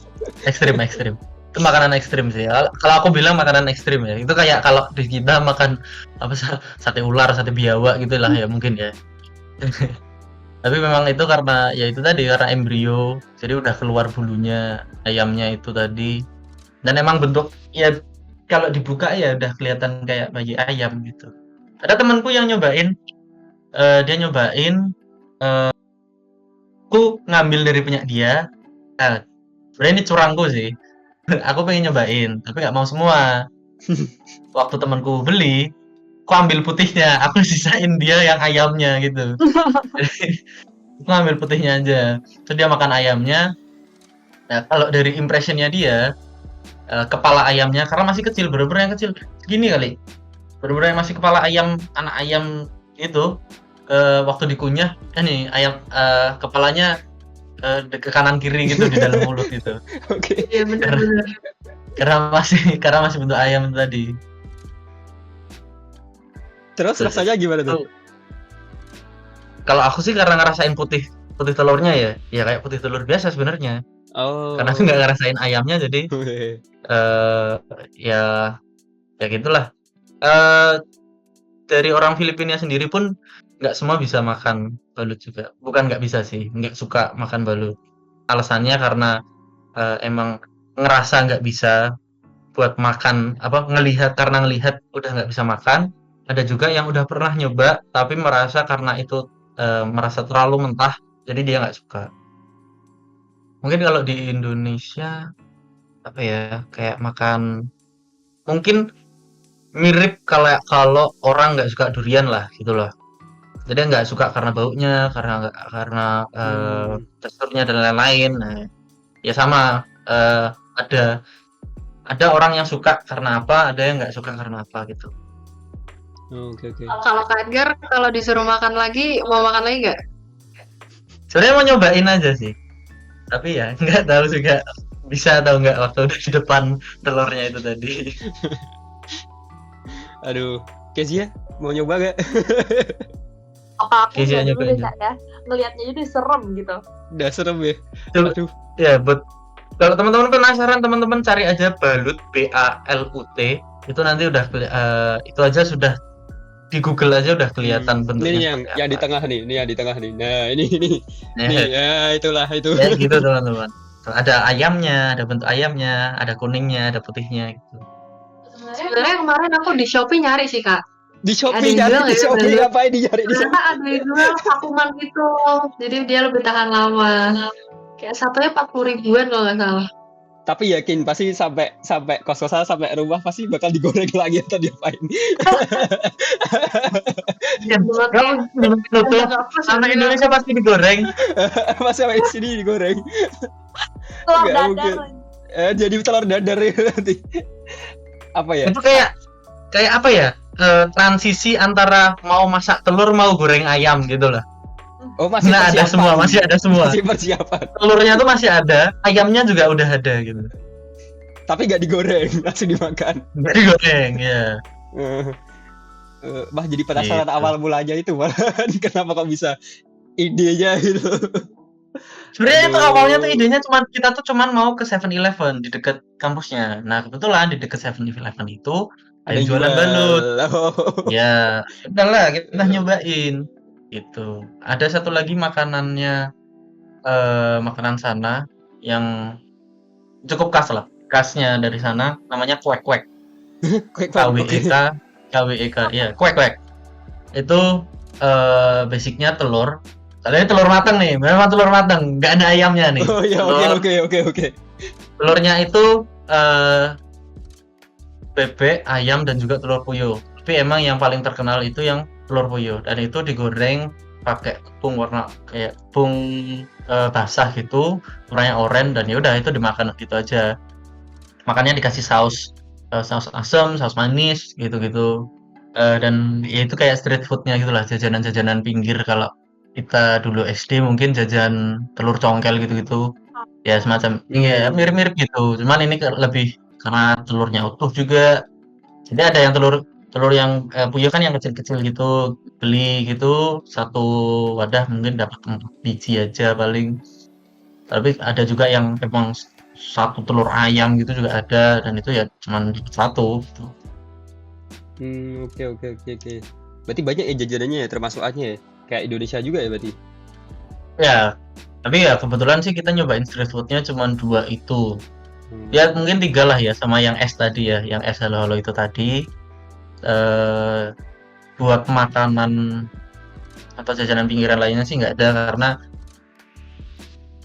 Itu makanan ekstrim sih. Kalau aku bilang makanan ekstrim ya. Itu kayak kalau di kita makan sate ular, sate biawak gitulah ya mungkin ya. Tapi memang itu karena ya itu tadi karena embrio, jadi udah keluar bulunya ayamnya itu tadi. Dan emang bentuk ya kalau dibuka ya udah kelihatan kayak bayi ayam gitu. Ada temanku yang nyobain, dia nyobain, aku ngambil dari punya dia. Nah, sebenarnya ini curangku sih. Aku pengen nyobain, tapi nggak mau semua. Waktu temanku beli, aku ambil putihnya, aku sisain dia yang ayamnya gitu. Aku ambil putihnya aja. Terus dia makan ayamnya. Nah, kalau dari impressionnya dia, kepala ayamnya karena masih kecil, bener-bener yang kecil, segini kali. Bener-bener yang masih kepala ayam, anak ayam itu. Waktu dikunyah, nih ayam kepalanya ke kanan kiri gitu di dalam mulut gitu. Oke. Iya benar-benar. Karena masih bentuk ayam itu tadi. Terus rasanya gimana tuh? Kalau aku sih karena ngerasain putih telurnya ya kayak putih telur biasa sebenarnya. Oh. Karena aku nggak ngerasain ayamnya jadi Oke. ya gitulah. Dari orang Filipina sendiri pun nggak semua bisa makan balut juga. Bukan nggak bisa sih, nggak suka makan balut. Alasannya karena emang ngerasa nggak bisa buat makan ngelihat udah nggak bisa makan. Ada juga yang udah pernah nyoba tapi merasa karena itu merasa terlalu mentah jadi dia nggak suka. Mungkin kalau di Indonesia apa ya kayak makan mungkin mirip kalau orang nggak suka durian lah gitu loh. Jadi nggak suka karena baunya, karena teksturnya dan lain-lain. Nah, ya sama ada orang yang suka karena apa, ada yang nggak suka karena apa gitu. Oke. Kalau Kak Edgar, kalau disuruh makan lagi, mau makan lagi nggak? Sebenarnya mau nyobain aja sih, tapi ya nggak tahu juga bisa atau nggak waktu udah di depan telurnya itu tadi. Aduh, Kezia mau nyoba gak? Apa aku Kezia nggak dulu nyobain deh Kak ya? Ngelihatnya jadi serem gitu. Udah serem ya. Coba, Aduh. ya kalau teman-teman penasaran, teman-teman cari aja balut BALUT itu nanti udah itu aja sudah di Google aja udah kelihatan bentuknya. Ini yang di tengah nih, ini yang di tengah nih. Nah, ini. Nih, ya itulah itu. Ya gitu teman-teman. Ada ayamnya, ada bentuk ayamnya, ada kuningnya, ada putihnya gitu. Sebenarnya kemarin aku di Shopee nyari sih Kak. Di Ada Shopee yang nyari, jual di ya, Shopee balut. ngapain dinyari di Shopee? Ternyata ada yang jual vakuman gitu, jadi dia lebih tahan lama. Kayak satunya 40 ribuan kalau nggak salah. Tapi yakin pasti sampai kos-kosan sampai rumah pasti bakal digoreng lagi atau diapain. Ya, kalau betul sampai Indonesia pasti digoreng. Masih sampai sini digoreng. Telur Nggak dadar mungkin. lagi. Jadi telur dadar ya nanti. Apa ya? Itu kayak apa ya? Transisi antara mau masak telur mau goreng ayam gitu lah. Oh, masih Nah, ada semua, masih ada semua. Masih persiapan. Telurnya tuh masih ada, ayamnya juga udah ada gitu. Tapi nggak digoreng, langsung dimakan. Nggak digoreng, ya. Bah jadi penasaran Gitu. awal mulanya itu malah kenapa kok bisa idenya gitu. Sebenarnya itu Aduh. awalnya tuh idenya kita tuh mau ke 7-Eleven di dekat kampusnya. Nah, kebetulan di dekat 7-Eleven itu ada yang jualan balut. Oh. Ya, udahlah kita nyobain. Gitu. Ada satu lagi makanannya makanan sana yang cukup khasnya dari sana namanya kwek-kwek. KWEK, ya kwek-kwek. Itu basicnya telur. Kalian telur matang nih, memang telur matang, nggak ada ayamnya nih. Oh ya, oke. Telurnya itu bebek, ayam dan juga telur puyuh. Tapi emang yang paling terkenal itu yang telur puyuh dan itu digoreng pakai tepung warna kayak tepung basah gitu, warnanya oranye dan ya udah itu dimakan gitu aja. Makannya dikasih saus asam, saus manis gitu-gitu. Dan ya itu kayak street foodnya gitulah, jajanan-jajanan pinggir kalau kita dulu SD mungkin jajan telur congkel gitu-gitu. Ya semacam ya mirip-mirip gitu. Cuman ini lebih karena telurnya utuh juga. Jadi ada yang telur yang puyuh kan yang kecil-kecil gitu, beli gitu satu wadah mungkin dapat 4 biji aja paling. Tapi ada juga yang emang satu telur ayam gitu juga ada dan itu ya cuman satu gitu. Oke. Berarti banyak ya jajanannya ya termasuk aja ya. kayak Indonesia juga ya berarti. Ya, tapi ya kebetulan sih kita nyobain street foodnya cuma 2 itu. Ya mungkin 3 lah ya, sama yang es tadi ya, yang es halo-halo itu tadi. Buat makanan atau jajanan pinggiran lainnya sih nggak ada, karena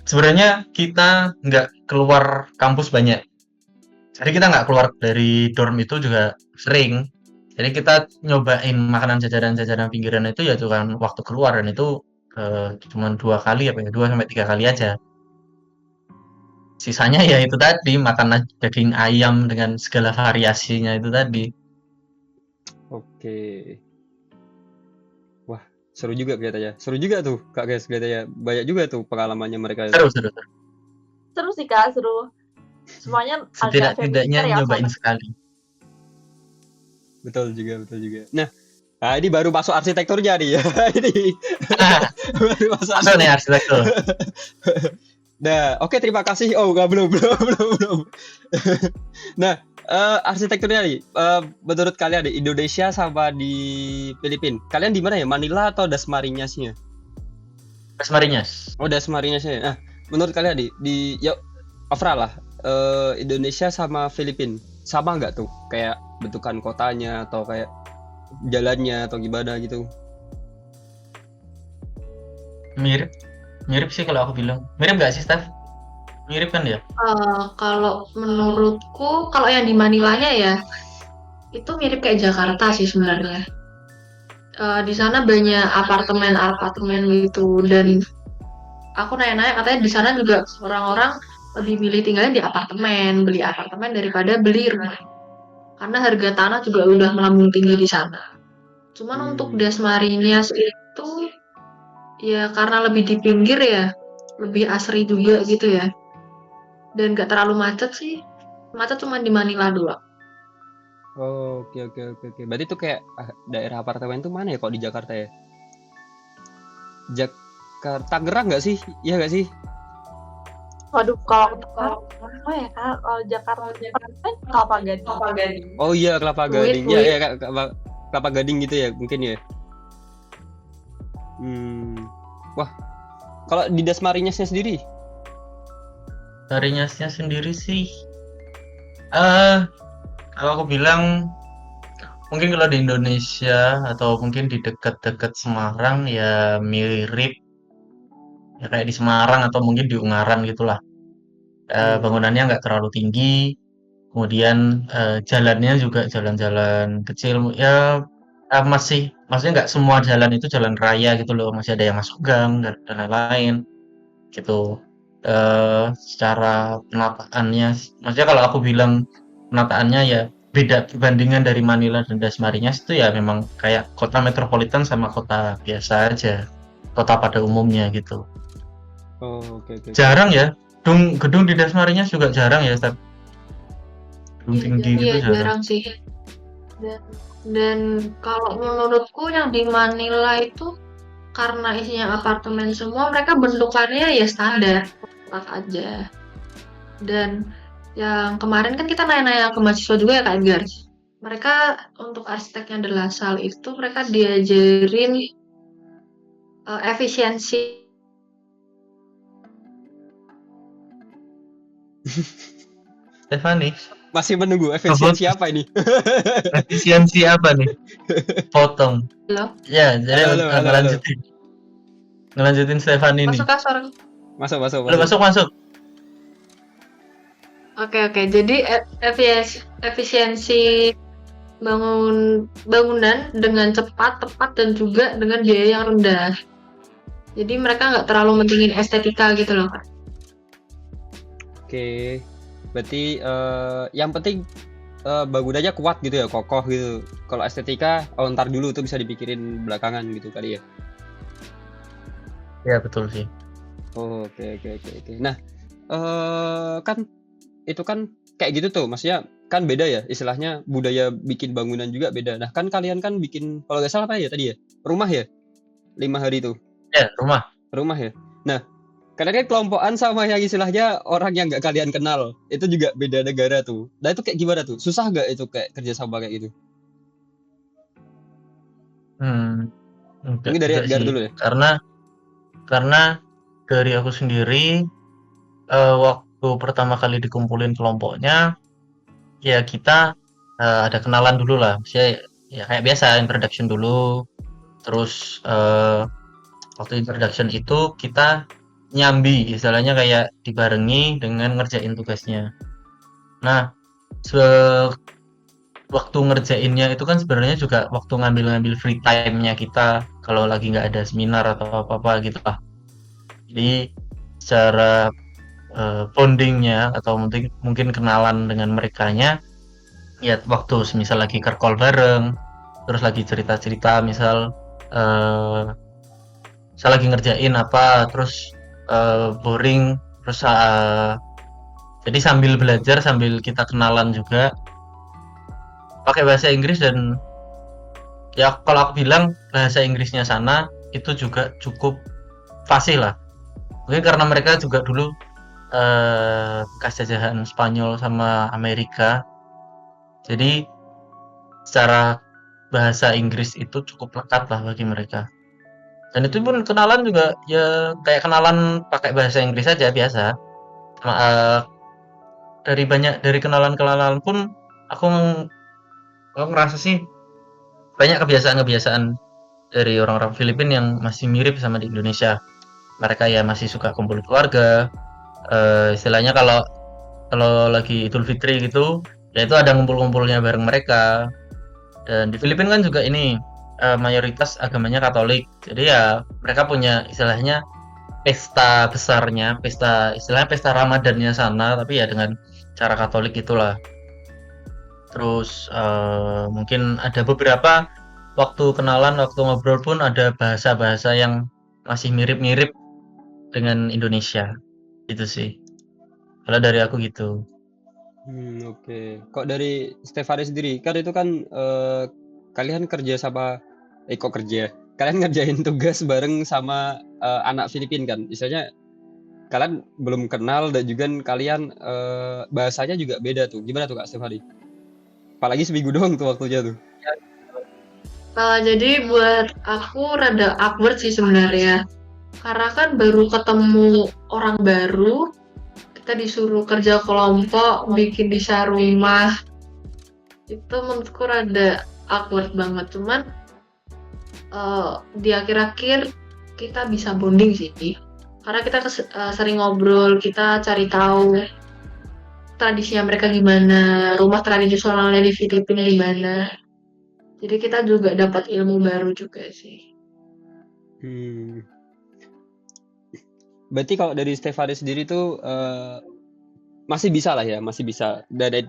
sebenarnya kita nggak keluar kampus banyak. Jadi kita nggak keluar dari dorm itu juga sering. Jadi kita nyobain makanan jajanan-jajanan pinggiran itu ya cuma waktu keluar, dan itu cuma 2 kali apa ya, 2 sampai 3 kali aja. Sisanya ya itu tadi, makan daging ayam dengan segala variasinya itu tadi. Oke. Wah, seru juga kelihatannya. Seru juga tuh, Kak guys, kelihatannya. Banyak juga tuh pengalamannya mereka. Seru, seru, seru. Seru sih Kak, seru. Semuanya agak Setidak-tidaknya familiar ya nyobain sama sekali. Betul juga, betul juga. Nah, ini baru masuk arsitekturnya nih ya. Ini baru masuk Masuk nih arsitektur. Nah, oke, terima kasih. Oh, enggak, belum. Nah, arsitekturnya nih, menurut kalian di Indonesia sama di Filipina, kalian di mana ya? Manila atau Dasmariñasnya? Dasmariñas. Oh, Dasmariñasnya. Nah, menurut kalian di ya overall lah, Indonesia sama Filipina sama nggak tuh? Kayak bentukan kotanya atau kayak jalannya atau gimana gitu? Mirip sih kalau aku bilang. Mirip nggak sih, Steph? Mirip kan ya? Kalau menurutku, kalau yang di Manilanya ya, itu mirip kayak Jakarta sih sebenarnya. Di sana banyak apartemen gitu, dan aku nanya-nanya katanya di sana juga orang-orang lebih milih tinggalnya di apartemen, beli apartemen daripada beli rumah. Karena harga tanah juga udah melambung tinggi di sana. Cuman untuk Dasmariñas itu ya karena lebih di pinggir ya, lebih asri juga gitu ya. Dan gak terlalu macet sih. Macet cuma di Manila doang. Oh, oke. Berarti itu kayak daerah apartemen tuh mana ya kok di Jakarta ya? Jakarta, Tangerang nggak sih? Iya nggak sih? Waduh, kalau apa ya Kak? Kalau Jakarta kan Kelapa Gading. Oh iya, Kelapa Gading. Wait. Ya, Kelapa Gading gitu ya, mungkin ya. Wah, kalau di Dasmariñasnya sendiri? Dasmariñasnya sendiri sih, kalau aku bilang mungkin kalau di Indonesia atau mungkin di dekat-dekat Semarang ya mirip ya kayak di Semarang atau mungkin di Ungaran gitulah. Bangunannya nggak terlalu tinggi, kemudian jalannya juga jalan-jalan kecil ya, maksudnya nggak semua jalan itu jalan raya gitu loh, masih ada yang masuk gang dan lain-lain gitu. Secara penataannya, maksudnya kalau aku bilang penataannya ya beda perbandingan dari Manila dan Dasmariñas itu ya memang kayak kota metropolitan sama kota biasa aja, kota pada umumnya gitu. Oh, oke. Jarang ya, gedung di Dasmariñas juga jarang ya, Steph. Gedung tinggi gitu Iya, jarang sih. Dan kalau menurutku yang di Manila itu karena isinya apartemen semua, mereka bentukannya ya standar aja. Dan yang kemarin kan kita nanya-nanya ke mahasiswa juga ya Kak Edgar. Mereka untuk arsitek yang di LaSalle itu mereka diajarin efisiensi. Stefani, Masih menunggu efisiensi apa ini? efisiensi apa nih? Potong. Halo? Ya, jadi Halo. ngelanjutin Stefani nih. Masuk Kak suara? Masuk. Oke. Jadi efisiensi bangunan dengan cepat, tepat, dan juga dengan biaya yang rendah. Jadi mereka nggak terlalu mentingin estetika gitu loh Kak. Oke. Berarti yang penting bangunannya kuat gitu ya, kokoh gitu. Kalau estetika, ntar dulu tuh bisa dipikirin belakangan gitu kali ya. Ya betul sih. Oh, oke. Nah, kan itu kan kayak gitu tuh, maksudnya kan beda ya, istilahnya budaya bikin bangunan juga beda. Nah, kan kalian kan bikin, kalau nggak salah apa ya tadi ya, rumah ya, 5 hari tuh. Ya, rumah ya. Nah, kalian kan kelompokan sama yang istilahnya orang yang nggak kalian kenal, itu juga beda negara tuh. Nah, itu kayak gimana tuh? Susah nggak itu kayak kerja sama kayak gitu? Mungkin dari enggak Edgar sih. dulu ya. Karena dari aku sendiri waktu pertama kali dikumpulin kelompoknya, ya kita ada kenalan dulu lah. Maksudnya ya kayak biasa introduction dulu. Terus waktu introduction itu kita nyambi, istilahnya kayak dibarengi dengan ngerjain tugasnya. Nah, waktu ngerjainnya itu kan sebenarnya juga waktu ngambil-ngambil free time-nya kita kalau lagi nggak ada seminar atau apa-apa gitu lah. Jadi secara bondingnya atau mungkin kenalan dengan merekanya ya waktu misal lagi kerkol bareng, terus lagi cerita-cerita misal saya lagi ngerjain apa, terus boring, terus jadi sambil belajar sambil kita kenalan juga pakai bahasa Inggris. Dan ya kalau aku bilang bahasa Inggrisnya sana itu juga cukup fasih lah, mungkin karena mereka juga dulu bekas jajahan Spanyol sama Amerika, jadi secara bahasa Inggris itu cukup lekat lah bagi mereka. Dan itu pun kenalan juga ya kayak kenalan pakai bahasa Inggris aja biasa. Dari kenalan-kenalan pun aku ngerasa sih banyak kebiasaan-kebiasaan dari orang-orang Filipina yang masih mirip sama di Indonesia. Mereka ya masih suka kumpul keluarga. Istilahnya kalau lagi Idul Fitri gitu, ya itu ada ngumpul-ngumpulnya bareng mereka. Dan di Filipina kan juga ini mayoritas agamanya Katolik. Jadi ya mereka punya istilahnya pesta besarnya, istilahnya pesta Ramadannya sana, tapi ya dengan cara Katolik itulah. Terus mungkin ada beberapa waktu kenalan, waktu ngobrol pun ada bahasa-bahasa yang masih mirip-mirip dengan Indonesia. Itu sih. Kalau dari aku gitu. Oke. Kok dari Stefani sendiri, kan itu kan kalian kerja sama, kalian ngerjain tugas bareng sama anak Filipina kan, misalnya kalian belum kenal dan juga kalian bahasanya juga beda tuh. Gimana tuh Kak Stefani? Apalagi seminggu doang tuh waktunya tuh. Jadi buat aku rada awkward sih sebenarnya. Karena kan baru ketemu orang baru, kita disuruh kerja kelompok, bikin di rumah. Itu menurutku rada awkward banget. Cuman di akhir-akhir kita bisa bonding sih. Karena kita sering ngobrol, kita cari tahu tradisinya mereka gimana, rumah tradisionalnya di Filipina gimana. Jadi kita juga dapat ilmu baru juga sih. Berarti kalau dari Stefani sendiri tuh masih bisa lah ya, masih bisa. Dari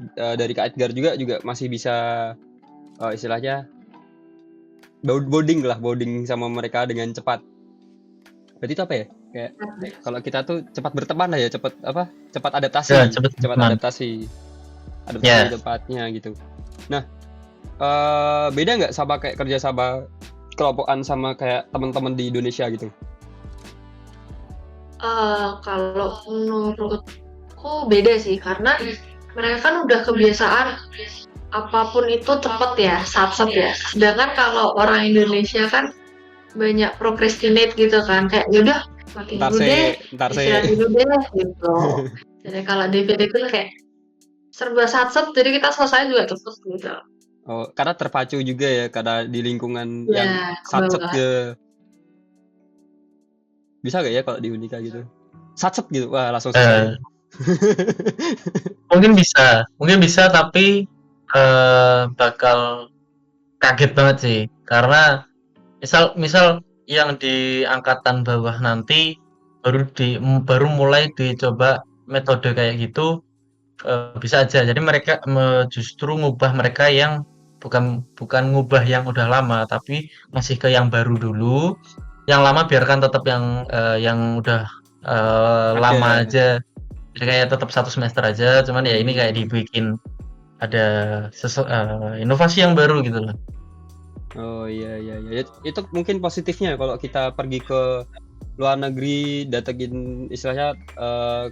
Kak Edgar juga masih bisa istilahnya bonding sama mereka dengan cepat. Berarti itu apa ya? Kayak kalau kita tuh cepat berteman lah ya, cepat adaptasi, Ya, cepat adaptasi Ya. tempatnya gitu. Nah, beda nggak sama kayak kerja sama kelompokan sama kayak teman-teman di Indonesia gitu? Kalau menurutku beda sih, karena mereka kan udah kebiasaan apapun itu cepet ya, sat-set ya. Sedangkan kalau orang Indonesia kan banyak procrastinate gitu kan, kayak yaudah mati dulu deh, istirahat dulu deh gitu. Jadi kalau di Filipina kayak serba sat-set, jadi kita selesai juga cepet gitu. Oh, karena terpacu juga ya, karena di lingkungan Ya, yang satset kebawa. gitu. Bisa gak ya kalau di Unika gitu? Satset gitu, wah langsung selesai. Mungkin bisa tapi bakal kaget banget sih, karena misal yang di angkatan bawah nanti baru mulai dicoba metode kayak gitu, bisa aja jadi mereka justru ngubah mereka yang bukan ngubah yang udah lama, tapi masih ke yang baru dulu, yang lama biarkan tetap yang udah lama aja, jadi kayak tetap 1 semester aja, cuman ya ini kayak dibikin ada inovasi yang baru gitu loh. Oh iya. Itu mungkin positifnya kalau kita pergi ke luar negeri, datengin istilahnya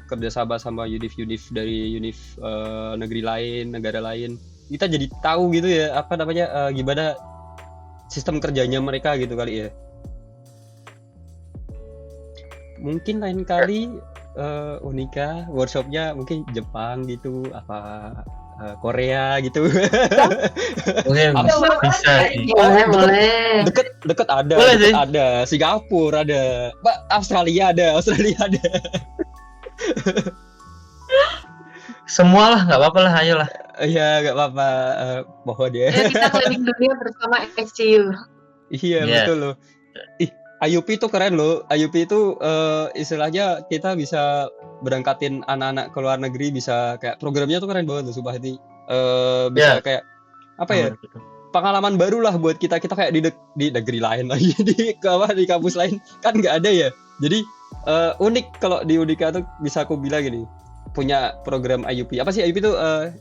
kerjasama sama univ dari negeri lain, negara lain. Kita jadi tahu gitu ya, gimana sistem kerjanya mereka gitu kali ya. Mungkin lain kali Unika workshopnya mungkin Jepang gitu, apa Korea gitu. Oke, Apa- bisa sih. Boleh. Deket ada, Boleh deket sih. ada, Singapura ada, Australia ada. Semua lah, nggak apa-apa lah, ayolah. Ya nggak apa-apa, mohon ya. Ayo kita keliling dunia bersama XCU. Iya Yes. betul loh. IUP itu keren loh. IUP itu istilahnya kita bisa berangkatin anak-anak ke luar negeri, bisa kayak programnya tuh keren banget loh, sumpah ini. Bisa Ya. kayak apa ya? Betul. Pengalaman baru lah buat kita kayak di negeri lain lagi di kampus lain kan nggak ada ya. Jadi unik kalau di Unika tuh bisa aku bilang gini, punya program IUP. Apa sih IUP itu?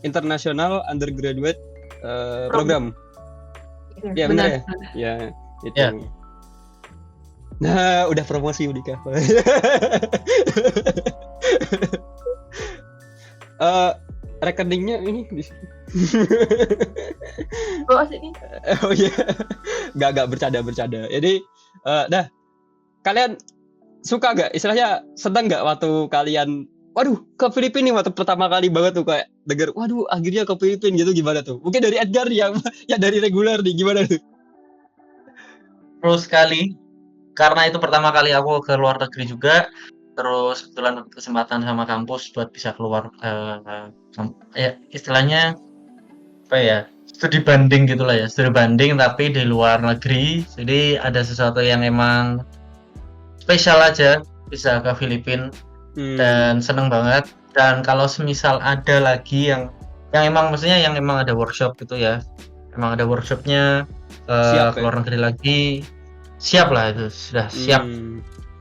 International Undergraduate Program. Ya benar ya. Ya itu. Ya. Nah, udah promosi Unika. Rekeningnya ini di sini. Bawa sini. Oh iya. Gak bercanda. Jadi dah kalian suka gak? Istilahnya senang gak waktu kalian ke Filipina nih waktu pertama kali banget tuh kayak denger akhirnya ke Filipina gitu, gimana tuh? Mungkin dari Edgar yang dari reguler nih, gimana tuh? Terus sekali, karena itu pertama kali aku ke luar negeri juga, terus kebetulan dapat kesempatan sama kampus buat bisa keluar, ya istilahnya apa ya, studi banding gitulah ya, studi banding tapi di luar negeri. Jadi ada sesuatu yang emang spesial aja bisa ke Filipina dan seneng banget. Dan kalau semisal ada lagi yang emang maksudnya yang emang ada workshop gitu ya, emang ada workshopnya Siap, ke luar negeri lagi, siap lah, itu sudah siap,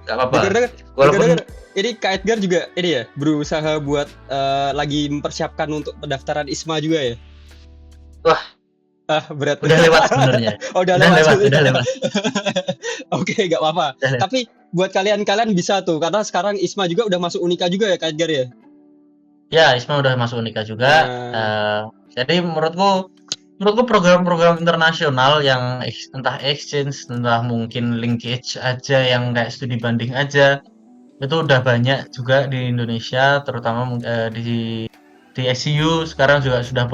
nggak apa-apa. Dengar Walaupun ini Kak Edgar juga ini ya berusaha buat lagi mempersiapkan untuk pendaftaran ISMA juga ya. Wah, Berat. udah lewat sebenarnya. Oh, udah lewat. Oke, nggak apa-apa. Udah lewat. Tapi buat kalian bisa tuh, karena sekarang ISMA juga udah masuk Unika juga ya Kak Edgar ya. Ya, ISMA udah masuk Unika juga. Jadi menurutku program-program internasional yang entah exchange, entah mungkin linkage aja, yang kayak studi banding aja, itu udah banyak juga di Indonesia, terutama di SCU sekarang juga sudah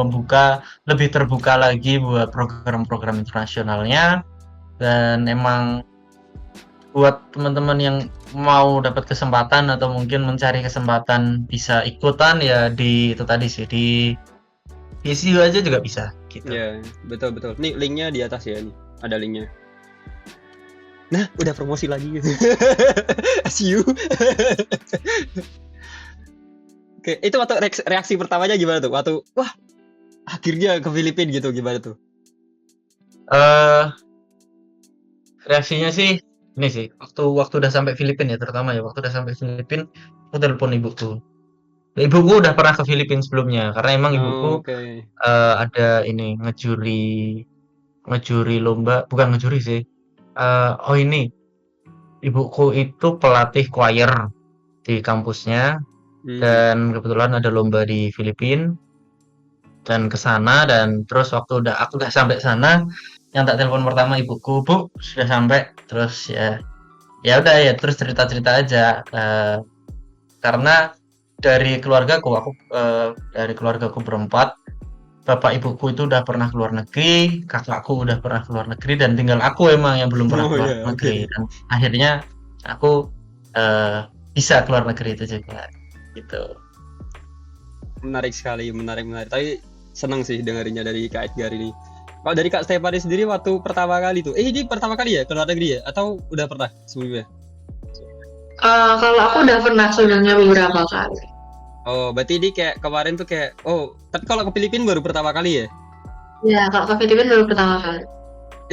lebih terbuka lagi buat program-program internasionalnya. Dan emang buat teman-teman yang mau dapat kesempatan atau mungkin mencari kesempatan bisa ikutan ya itu tadi sih, di SCU aja juga bisa gitu. Iya, betul. Nih linknya di atas ya, nih ada linknya. Nah, udah promosi lagi gitu. SU. Oke, itu waktu reaksi pertamanya gimana tuh? Waktu akhirnya ke Filipina gitu, gimana tuh? Reaksinya sih ini sih, waktu udah sampai Filipina ya, terutama ya waktu udah sampai Filipina, aku telepon ibuku. Ibuku udah pernah ke Filipina sebelumnya, karena emang ibuku ada ini ngejuri lomba, bukan ngejuri sih. Ini ibuku itu pelatih choir di kampusnya, dan kebetulan ada lomba di Filipina dan kesana. Dan terus waktu aku udah sampai sana, yang tak telepon pertama ibuku, "Bu, sudah sampai." Terus ya udah ya, terus cerita-cerita aja, karena dari keluargaku berempat, bapak ibuku itu udah pernah keluar negeri, kakakku udah pernah keluar negeri, dan tinggal aku emang yang belum pernah keluar negeri. Dan akhirnya aku bisa keluar negeri itu juga gitu. Menarik sekali, menarik. Tapi senang sih dengerinnya dari Kak Edgar ini. Kalau dari Kak Stefani sendiri waktu pertama kali tuh, ini pertama kali ya ke luar negeri ya? Atau udah pernah sebelumnya? Kalau aku udah pernah sebenarnya beberapa kali. Oh, berarti ini kayak kemarin tuh tapi kalau ke Filipina baru pertama kali ya? Ya, kalau ke Filipina baru pertama kali.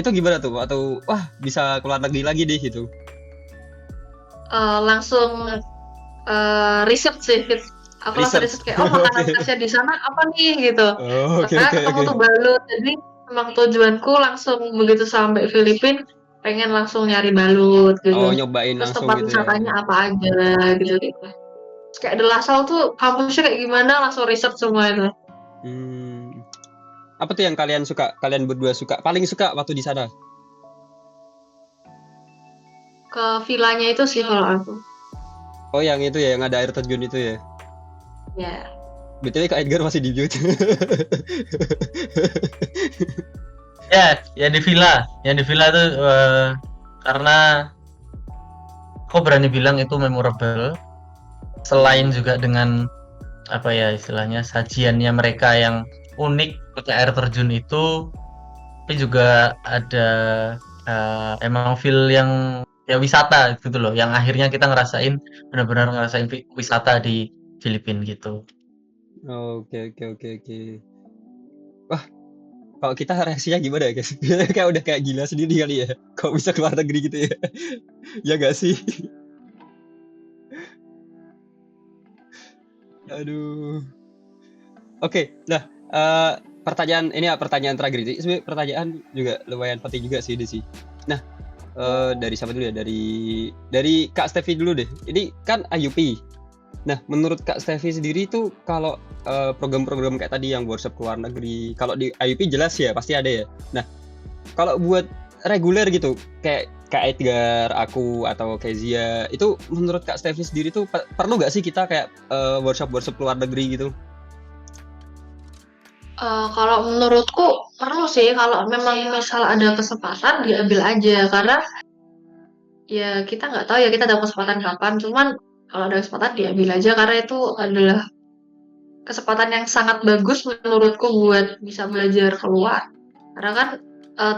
Itu gimana tuh? Atau bisa keluar negeri lagi deh gitu? Langsung riset sih. Aku langsung riset kayak, makanan khasnya di sana apa nih gitu. Karena ketemu tuh balut. Jadi emang tujuanku langsung begitu sampai Filipina, pengen langsung nyari balut gitu. Oh, nyobain terus langsung tempat gitu wisatanya ya. apa aja gitu. Kayak The Lasal tuh kampusnya kayak gimana, langsung riset semua itu. Apa tuh yang kalian berdua paling suka waktu di sana? Ke villanya itu sih kalau aku. Oh yang itu ya, yang ada air terjun itu ya. Ya. BTW Kak Edgar masih di mute. Ya, yang di villa tuh karena aku berani bilang itu memorable. Selain juga dengan apa ya istilahnya sajiannya mereka yang unik pakai air terjun itu, tapi juga ada emang feel yang ya wisata gitu loh, yang akhirnya kita ngerasain benar-benar ngerasain wisata di Filipina gitu. Oke. Wah, kalau kita reaksinya gimana ya guys? Kayak udah kayak gila sendiri kali ya. Kok bisa keluar negeri gitu ya? Ya gak sih? Aduh. Oke, nah pertanyaan ini ya pertanyaan terakhir ini. Sebenarnya pertanyaan juga lumayan penting juga sih di sini. Nah, dari siapa dulu ya? Dari Kak Stevi dulu deh. Ini kan IUP. Nah, menurut Kak Stevi sendiri tuh kalau program-program kayak tadi yang workshop ke luar negeri, kalau di IUP jelas ya pasti ada ya. Nah, kalau buat reguler gitu, kayak Kak Edgar, aku atau Kezia, itu menurut Kak Stevi sendiri tuh perlu nggak sih kita kayak workshop-workshop ke luar negeri gitu? Kalau menurutku perlu sih, kalau memang misal ada kesempatan diambil aja, karena ya kita nggak tahu ya kita ada kesempatan kapan, cuman kalau ada kesempatan diambil aja karena itu adalah kesempatan yang sangat bagus menurutku buat bisa belajar keluar. Karena kan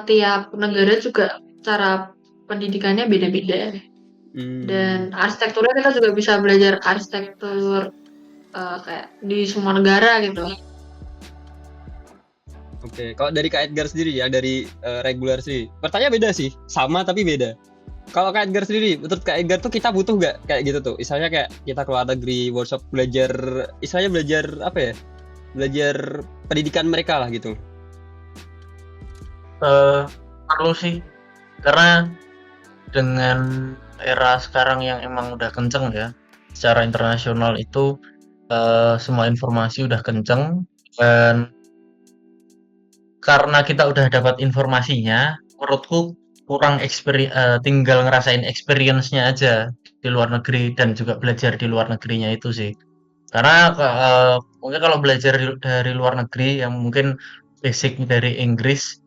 tiap negara juga cara pendidikannya beda-beda. Dan arsitekturnya kita juga bisa belajar arsitektur kayak di semua negara gitu. Oke, kalau dari Kak Edgar sendiri ya, dari reguler sih. Pertanyaan beda sih, sama tapi beda. Kalau Kak Edgar sendiri, menurut Kak Edgar tuh kita butuh nggak kayak gitu tuh? Misalnya kayak kita keluar negeri, workshop belajar, istilahnya belajar apa ya? Belajar pendidikan mereka lah gitu. Perlu sih, karena dengan era sekarang yang emang udah kenceng ya, secara internasional itu semua informasi udah kenceng, dan karena kita udah dapat informasinya, menurutku kurang tinggal ngerasain experience-nya aja di luar negeri dan juga belajar di luar negerinya itu sih. Karena mungkin kalau belajar dari luar negeri yang mungkin basic dari Inggris,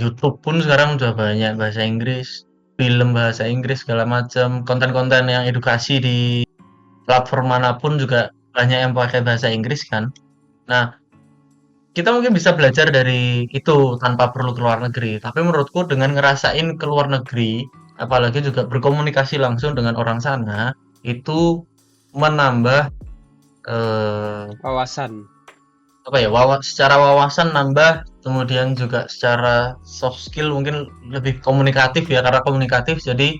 YouTube pun sekarang udah banyak bahasa Inggris, film bahasa Inggris segala macam, konten-konten yang edukasi di platform manapun juga banyak yang pakai bahasa Inggris kan. Nah, kita mungkin bisa belajar dari itu tanpa perlu keluar negeri. Tapi menurutku dengan ngerasain keluar negeri, apalagi juga berkomunikasi langsung dengan orang sana, itu menambah Wawasan. apa ya, secara wawasan nambah, kemudian juga secara soft skill mungkin lebih komunikatif ya, karena komunikatif jadi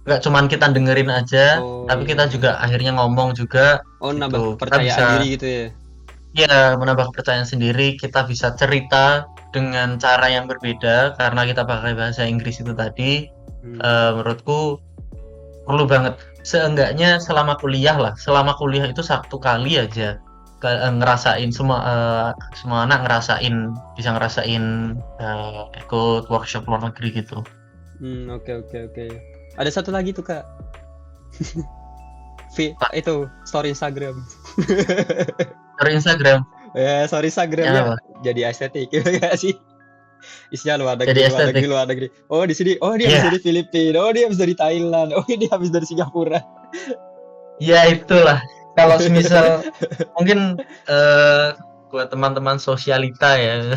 nggak cuman kita dengerin aja, tapi kita juga akhirnya ngomong juga. Nambah Kita percayaan bisa diri gitu ya. ya menambah kepercayaan sendiri, kita bisa cerita dengan cara yang berbeda karena kita pakai bahasa Inggris itu tadi. Menurutku perlu banget. Seenggaknya selama kuliah itu satu kali aja ngerasain semua anak bisa ngerasain ikut workshop luar negeri gitu. Oke. Ada satu lagi tuh Kak. Itu story Instagram. Dari Instagram. Ya, story Instagramnya Ya, jadi estetik ya sih. Isinya luar negeri, Jadi luar negeri. Oh di sini, oh dia habis dari Filipina, oh dia habis dari Thailand, oh dia habis dari Singapura. Ya itulah. Kalau semisal mungkin buat teman-teman sosialita ya,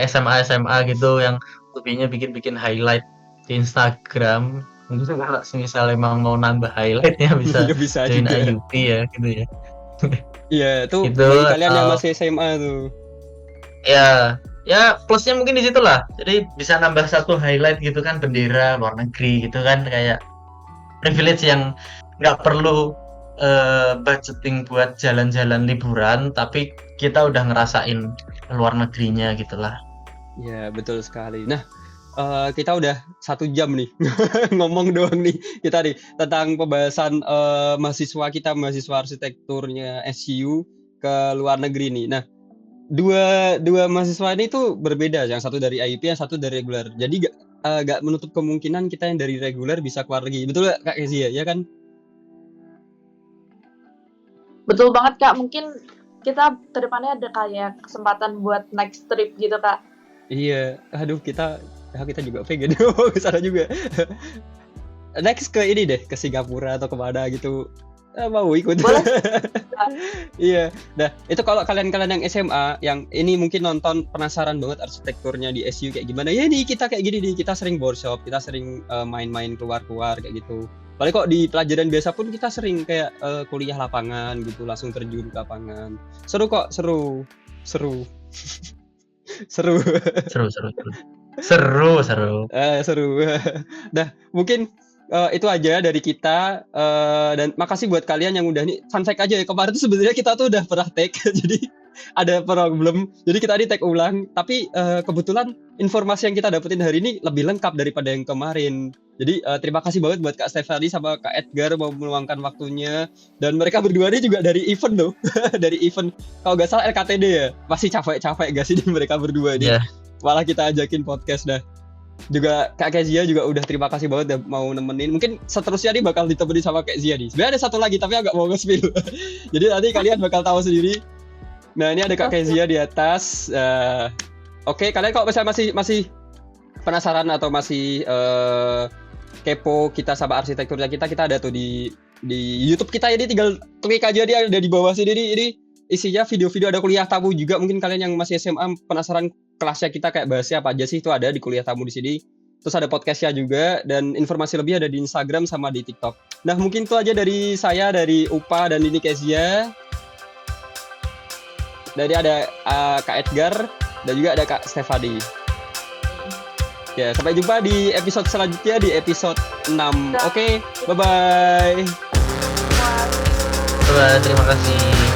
SMA gitu yang lebihnya bikin highlight di Instagram. Mungkin kalau semisal emang mau nambah highlightnya bisa join juga. IUP ya gitu ya. Iya, tuh Gitu, bagi kalian yang masih SMA tuh. Ya plusnya mungkin di situ lah. Jadi bisa nambah satu highlight gitu kan, bendera luar negeri gitu kan, kayak privilege yang nggak perlu budgeting buat jalan-jalan liburan, tapi kita udah ngerasain luar negerinya gitulah. Ya betul sekali. Nah, kita udah 1 jam nih ngomong doang nih kita nih tentang pembahasan mahasiswa arsitekturnya SCU ke luar negeri nih. Nah, dua mahasiswa ini tuh berbeda, yang satu dari IUP, yang satu dari reguler. Jadi gak menutup kemungkinan kita yang dari reguler bisa keluar negeri. Betul gak Kak Kezia? Ya kan? Betul banget Kak, mungkin kita kedepannya ada kayak kesempatan buat next trip gitu Kak. Iya, aduh kita juga pengen ke sana juga. Next ke ini deh, ke Singapura atau kemana gitu. Mau ikut. Boleh. Iya. Nah, itu kalau kalian yang SMA yang ini mungkin nonton penasaran banget arsitekturnya di SU kayak gimana. Ya nih kita kayak gini nih, kita sering workshop, kita sering main-main keluar-keluar kayak gitu. Paling kok di pelajaran biasa pun kita sering kayak kuliah lapangan gitu, langsung terjun ke lapangan. Seru kok, seru. Seru. Seru. Seru. Nah, mungkin itu aja dari kita, dan makasih buat kalian yang udah nih. Fun fact aja ya, kemarin tuh sebenarnya kita tuh udah pernah take jadi ada problem. Jadi kita di take ulang, tapi kebetulan informasi yang kita dapetin hari ini lebih lengkap daripada yang kemarin. Jadi terima kasih banget buat Kak Stefani sama Kak Edgar mau meluangkan waktunya, dan mereka berdua ini juga dari event loh. Dari event kalau nggak salah LKTD ya. Masih capek-capek gak sih mereka berdua ini? Iya. Malah kita ajakin podcast dah. Juga Kak Kezia juga udah terima kasih banget udah mau nemenin. Mungkin seterusnya nih bakal ditemenin sama Kak Zia nih. Sebenarnya ada satu lagi tapi agak mau nge-spill. Jadi nanti kalian bakal tahu sendiri. Nah, ini ada Kak Kezia di atas. Oke, kalian kalau misalnya masih penasaran atau masih kepo kita sama arsitekturnya kita ada tuh di YouTube kita. Jadi tinggal klik aja, dia ada di bawah sini. Ini isinya video-video, ada kuliah tamu juga. Mungkin kalian yang masih SMA penasaran kelasnya kita kayak bahasnya apa aja sih, itu ada di kuliah tamu di sini. Terus ada podcastnya juga, dan informasi lebih ada di Instagram sama di TikTok. Nah, mungkin itu aja dari saya, dari Upa dan ini Kezia. Dari ada Kak Edgar dan juga ada Kak Stefani. Ya, sampai jumpa di episode selanjutnya, di episode 6. Oke, bye-bye. Terima kasih.